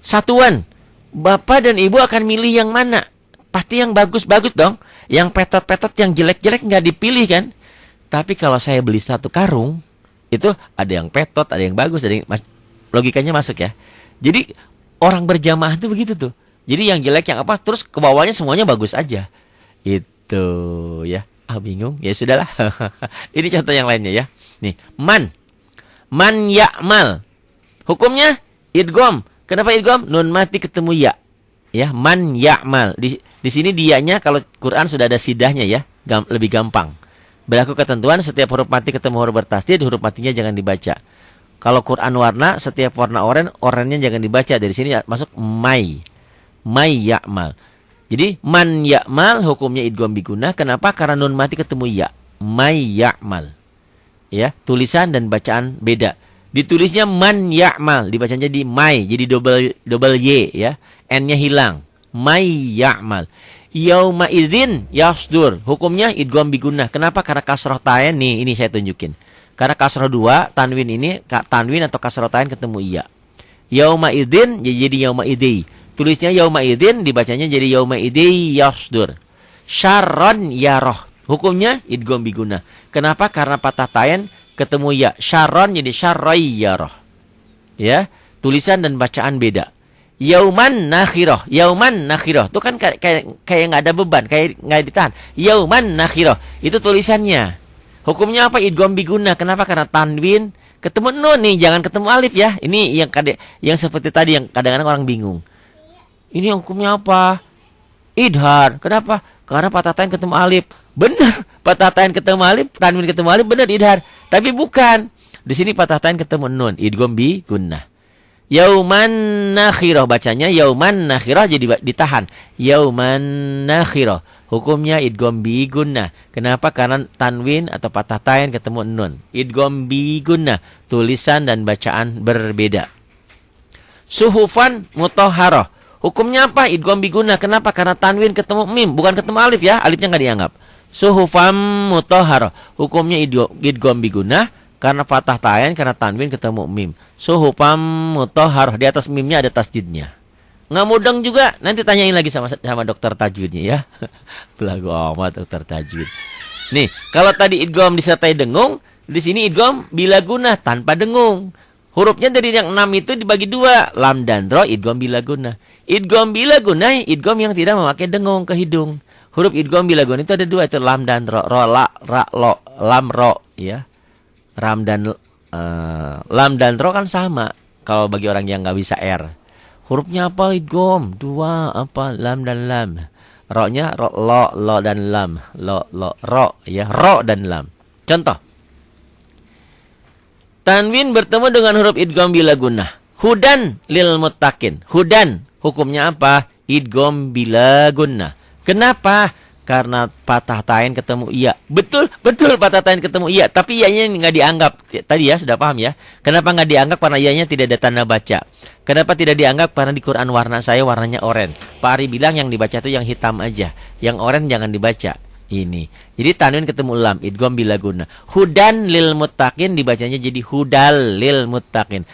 Satuan. Bapak dan ibu akan milih yang mana? Pasti yang bagus-bagus dong. Yang petot-petot, yang jelek-jelek nggak dipilih kan? Tapi kalau saya beli satu karung, itu ada yang petot, ada yang bagus, ada yang logikanya masuk ya. Jadi orang berjamaah itu begitu tuh. Jadi yang jelek yang apa, terus ke bawahnya semuanya bagus aja. Itu ya. Bingung? Ya sudahlah. Ini contoh yang lainnya ya. Nih, man ya'mal. Hukumnya idgham. Kenapa idgham? Nun mati ketemu ya. Ya, man ya'mal. Di sini dianya kalau Quran sudah ada sidahnya ya, lebih gampang. Berlaku ketentuan setiap huruf mati ketemu huruf bertasdid, huruf matinya jangan dibaca. Kalau Quran warna, setiap warna oranye jangan dibaca. Dari sini masuk may ya'mal. Jadi man ya'mal hukumnya idgham bi gunnah. Kenapa? Karena nun mati ketemu ya. May ya'mal. Ya, tulisan dan bacaan beda. Ditulisnya man ya'mal, dibacanya di may, jadi double y ya. N-nya hilang. May ya'mal. Yauma idzin yasdur. Hukumnya idgham bi gunnah. Kenapa? Karena kasrah tain nih, ini saya tunjukin. Karena kasrah 2, tanwin ini, tanwin atau kasrah tain ketemu iya. Yauma idzin jadi yauma idzi. Tulisnya yauma idzin, dibacanya jadi yauma idzi yasdur. Syarron yaroh. Hukumnya idgham bi gunnah. Kenapa? Karena patah tain ketemu ya. Syarron jadi syarrai yaroh. Ya, tulisan dan bacaan beda. Yauman nakhiroh. Itu kan kayak nggak ada beban, kayak nggak ditahan. Yauman nakhiroh. Itu tulisannya. Hukumnya apa? Idgham bi gunnah. Kenapa? Karena tanwin Ketemu nun nih, jangan ketemu alif ya. Ini yang seperti tadi yang kadang-kadang orang bingung. Ini hukumnya apa? Idhar. Kenapa? Karena patah tain ketemu alif. Benar, patah tain ketemu alif, tanwin ketemu alif benar idhar. Tapi bukan. Di sini patah tain ketemu nun, idgham bi gunnah. Yauman nakhirah, bacanya yauman nakhirah jadi ditahan. Yauman nakhirah. Hukumnya idgham bi gunnah. Kenapa? Karena tanwin atau patah tain ketemu nun. Idgham bi gunnah. Tulisan dan bacaan berbeda. Suhufan mutahharah. Hukumnya apa? Idgham bi gunnah. Kenapa? Karena tanwin ketemu mim, bukan ketemu alif ya. Alifnya enggak dianggap. Suhufan mutahharah. Hukumnya idgham bi gunnah. Karena patah tain, karena tanwin ketemu mim. Suhufam mutahharah, di atas mimnya ada tasdidnya. Nggak mudeng juga, nanti tanyain lagi sama dokter tajwidnya ya. Belagu amat dokter tajwid. Nih, kalau tadi idgham disertai dengung, di sini idgham bila gunnah tanpa dengung. Hurufnya dari yang 6 itu dibagi 2, lam dan ro, idgham bila gunnah. Idgham bila gunnah, idgham yang tidak memakai dengung ke hidung. Huruf idgham bila gunnah itu ada 2, itu lam dan ro, la, ra, lo, lam, ro, ya. Lam dan ro kan sama kalau bagi orang yang nggak bisa R. Hurufnya apa idgham? 2 apa? Lam dan lam. Ro-nya ro, lo dan lam. Lo, ro ya, ro dan lam. Contoh. Tanwin bertemu dengan huruf idgham bila gunnah. Hudan lil muttaqin. Hudan hukumnya apa? Idgham bila gunnah. Kenapa? Karena patah tain ketemu iya. Betul patah tain ketemu iya. Tapi iya-nya nggak dianggap. Tadi ya, sudah paham ya. Kenapa nggak dianggap? Karena iya-nya tidak ada tanda baca. Kenapa tidak dianggap? Karena di Quran warna saya warnanya oranye. Pak Ari bilang yang dibaca itu yang hitam aja. Yang oranye jangan dibaca. Ini. Jadi tanwin ketemu lam. Idgham bila gunnah. Hudan lil muttaqin dibacanya jadi hudal lil muttaqin.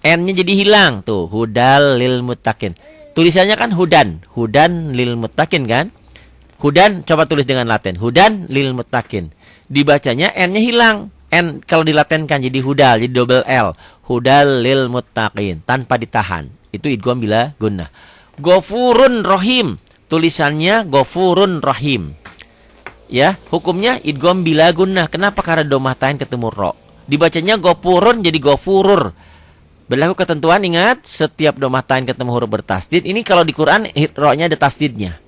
N-nya jadi hilang. Tuh. Hudal lil muttaqin. Tulisannya kan hudan. Hudan lil muttaqin kan? Hudan, coba tulis dengan laten. Hudan lil muttaqin. Dibacanya N-nya hilang. N kalau dilatenkan jadi hudal, jadi double L. Hudal lil muttaqin. Tanpa ditahan. Itu idgham bila gunnah. Ghafurun rahim. Tulisannya Ghafurun rahim. Ya, hukumnya idgham bila gunnah. Kenapa? Karena domah tain ketemu ro. Dibacanya Ghafurun jadi Ghafurur. Berlaku ketentuan, ingat, setiap domah tain ketemu huruf bertasdid. Ini kalau di Quran ro-nya ada tasdidnya.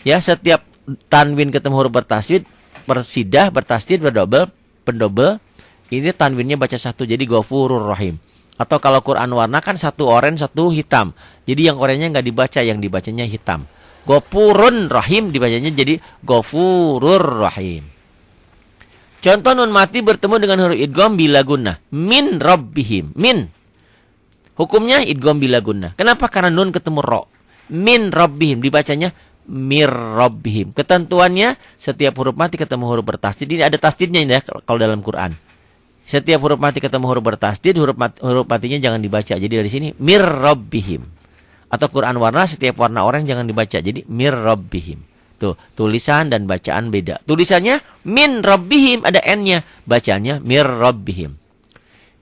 Ya, setiap tanwin ketemu huruf bertasdid, bersidah, bertasdid, berdobel, pendobel, ini tanwinnya baca satu, jadi Ghafurur Rahim. Atau kalau Quran warna kan satu oranye, satu hitam. Jadi yang oranye nggak dibaca, yang dibacanya hitam. Ghafurun Rahim dibacanya jadi Ghafurur Rahim. Contoh nun mati bertemu dengan huruf idgham bila gunnah. Min rabbihim. Min. Hukumnya idgham bila gunnah. Kenapa? Karena nun ketemu ro. Min rabbihim dibacanya mir rabbihim. Ketentuannya setiap huruf mati ketemu huruf bertasdid. Ini ada tasdidnya ya kalau dalam Quran. Setiap huruf mati ketemu huruf bertasdid, huruf matinya jangan dibaca. Jadi dari sini mir rabbihim. Atau Quran warna, setiap warna orang jangan dibaca. Jadi mir rabbihim. Tuh, tulisan dan bacaan beda. Tulisannya min rabbihim ada n-nya, bacaannya mir rabbihim.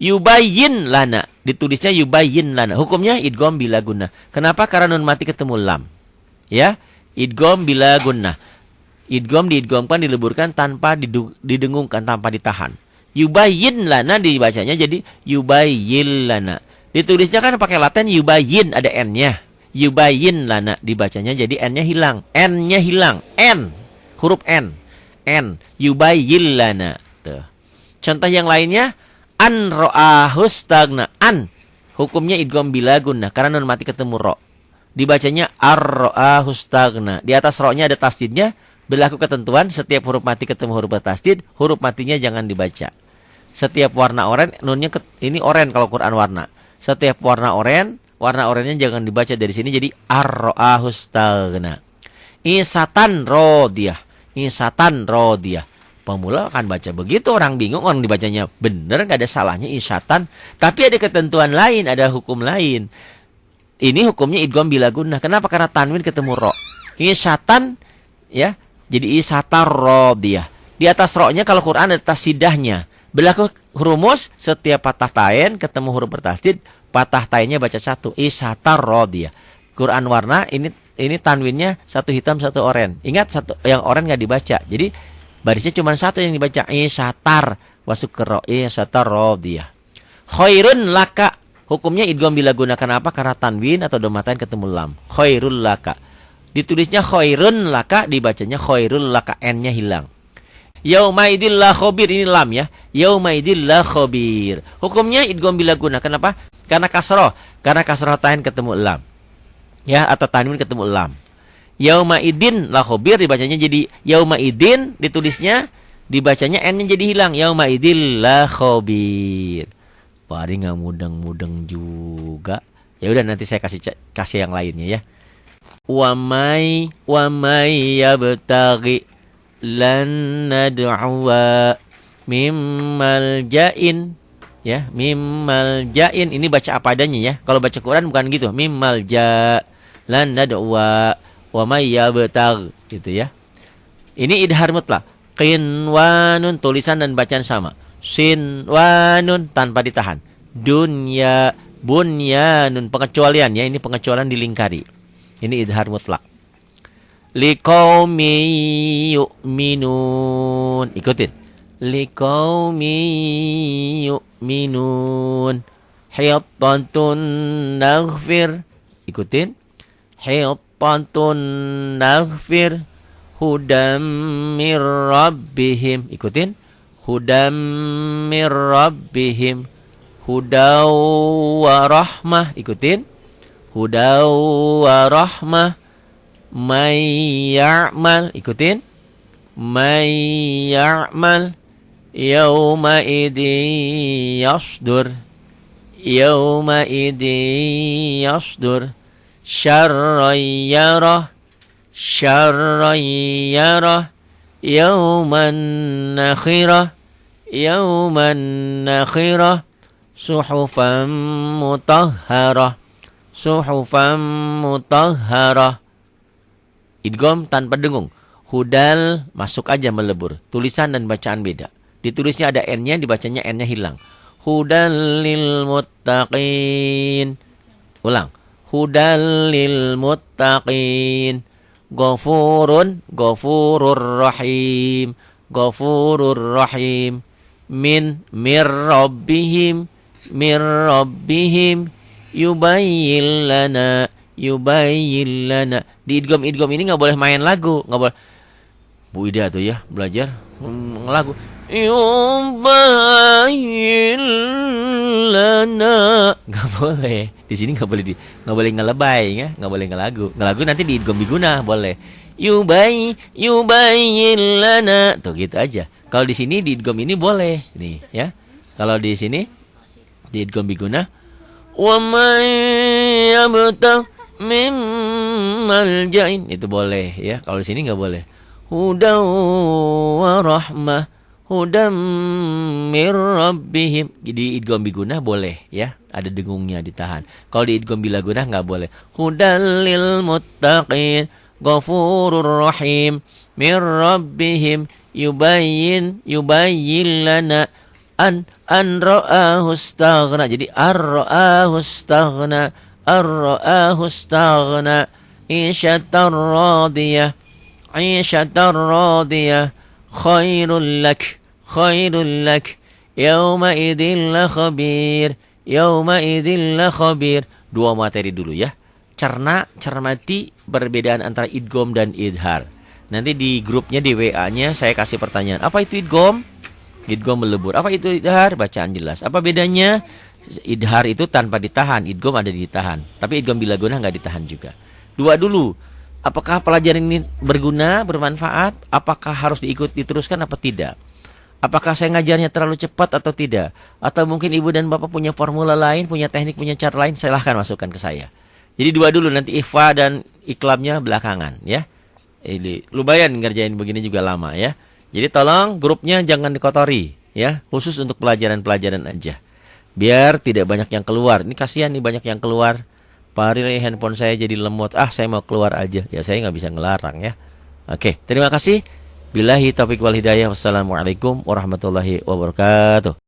Yubayyin lana, ditulisnya yubayyin lana. Hukumnya idgham bila gunnah. Kenapa? Karena nun mati ketemu lam. Ya. Idgham bila gunnah. Idgham diidghamkan, dileburkan tanpa didengungkan, tanpa ditahan. Yubayyin lana dibacanya jadi yubayyin lana. Ditulisnya kan pakai laten yubayyin ada n-nya. Yubayyin lana dibacanya jadi n-nya hilang. N-nya hilang. N. Huruf N. N. Yubayyin lana. Tuh. Contoh yang lainnya an ra'ahu stagna. An. Hukumnya idgham bila gunnah karena nun mati ketemu ro. Dibacanya ar-ra'ahu stagna. Di atas ro-nya ada tasdidnya. Berlaku ketentuan setiap huruf mati ketemu huruf bertasdid, huruf matinya jangan dibaca. Setiap warna oranye, nunnya ini oranye kalau Quran warna. Setiap warna oranye jangan dibaca dari sini jadi ar-ra'ahu stagna. Isatan rodiyah. Isatan rodiyah. Pemula akan baca begitu, orang bingung, orang dibacanya benar, nggak ada salahnya isatan. Tapi ada ketentuan lain, ada hukum lain. Ini hukumnya idgham bila gunnah. Kenapa? Karena tanwin ketemu ro. Isatan, ya, jadi isatar rodiyah. Di atas ro-nya kalau Quran ada tasidahnya. Berlaku rumus setiap patah tain ketemu huruf bertasdid, patah tainnya baca satu. Isatar rodiyah. Quran warna ini tanwinnya satu hitam satu oranye. Ingat satu yang oranye nggak dibaca. Jadi barisnya cuma satu yang dibaca. Isatar masuk ke ro. Isatar rodiyah. Khairun laka. Hukumnya idgham bila gunakan apa? Karena tanwin atau domatain ketemu lam. Khairul laka. Ditulisnya khairun laka, dibacanya khairul laka, n-nya hilang. Yauma idil la khabir, ini lam ya. Yauma idil la khabir. Hukumnya idgham bila guna. Kenapa? Karena kasroh. Karena kasroh tain ketemu lam. Ya, atau tanwin ketemu lam. Yauma idin la khabir dibacanya jadi yauma idin, ditulisnya dibacanya n-nya jadi hilang. Yauma idil la khabir. Pari nggak mudeng-mudeng juga. Ya udah, nanti saya kasih yang lainnya ya. Wa may yabtaghi lan nad'uwa mimmal ja'in, ya, mimmal ja'in ini baca apa adanya ya. Kalau baca Quran bukan gitu, mimmal ja lan nad'uwa wa may yabtagh gitu ya. Ini idhar mutlak. Qinwanun tulisan dan bacaan sama. Sinwanun tanpa ditahan. Dunya bunyanun pengecualian ya, ini pengecualian dilingkari. Ini idhar mutlak. Liqaumi yu'minun. Ikutin. Liqaumi yu'minun. Hittatun naghfir. Ikutin. Hittatun naghfir. Hudam mir rabbihim. Ikutin. Hudam mir rabbihim. Hudaw wa rahmah. Ikutin. Hudaw wa rahmah. May ya'mal, ikutin. May ya'mal yawma idin yasdur. Yawma idin yasdur. Syarran yarah. Syarran yarah. Yawman nakhirah. Yawman nakhirah. Suhufan mutahharah. Suhufan mutahharah. Idgham tanpa dengung. Hudal masuk aja melebur. Tulisan dan bacaan beda. Ditulisnya ada n-nya, dibacanya n-nya hilang. Hudal lil muttaqin. Ulang. Hudal lil muttaqin. Ghafurun, ghafurur rahim. Ghafurur rahim. Min mir rabbihim. Mir rabbihim. Yubayyin lana. Yubayyin lana. Di idgham ini nggak boleh main lagu, nggak boleh. Bu Ida tuh ya belajar lagu. Yubayyin lana, nggak boleh. Di sini nggak boleh nggak boleh ngelebay ya, nggak boleh ngelagu. Ngelagu nanti di idgham biguna boleh. Yubayyin lana, tuh gitu aja. Kalau di sini di idgham ini boleh nih ya. Kalau di sini di idgham biguna. Wa may yabtagh mimmal ja'in, itu boleh ya. Kalau di sini nggak boleh. Hudaw wa rahmah. Hudam mir rabbihim. Di idgham biguna boleh ya. Ada dengungnya ditahan. Kalau di idgham bila gunah nggak boleh. Hudal lil muttaqin. Ghafurur rahim. Mir rabbihim. Yubayyin lana. An ra'ahu istaghna. Jadi ar-ra'ahu istaghna. Ar-ra'ahu istaghna. Isyatar radiyah. Isyatar radiyah. Khairul lak. Khairul lak. Yawma idin la khabir. Yawma idin la khabir. Dua materi dulu ya. Cermati perbedaan antara idgham dan idhar. Nanti di grupnya, di WA-nya saya kasih pertanyaan. Apa itu idgham? Idgham melebur. Apa itu idhar? Bacaan jelas. Apa bedanya? Idhar itu tanpa ditahan, idgham ada ditahan. Tapi idgham bila gunah nggak ditahan juga. Dua dulu. Apakah pelajaran ini berguna, bermanfaat? Apakah harus diteruskan apa tidak? Apakah saya ngajarnya terlalu cepat atau tidak? Atau mungkin ibu dan bapak punya formula lain, punya teknik, punya cara lain? Silahkan masukkan ke saya. Jadi dua dulu, nanti ikhfa dan iklamnya belakangan ya. Ini lumayan ngerjain begini juga lama ya. Jadi tolong grupnya jangan dikotori ya, khusus untuk pelajaran-pelajaran aja. Biar tidak banyak yang keluar. Ini kasihan nih banyak yang keluar. Pari handphone saya jadi lemot. Saya mau keluar aja. Ya saya nggak bisa ngelarang ya. Oke, terima kasih. Billahi taufiq wal hidayah. Wassalamualaikum warahmatullahi wabarakatuh.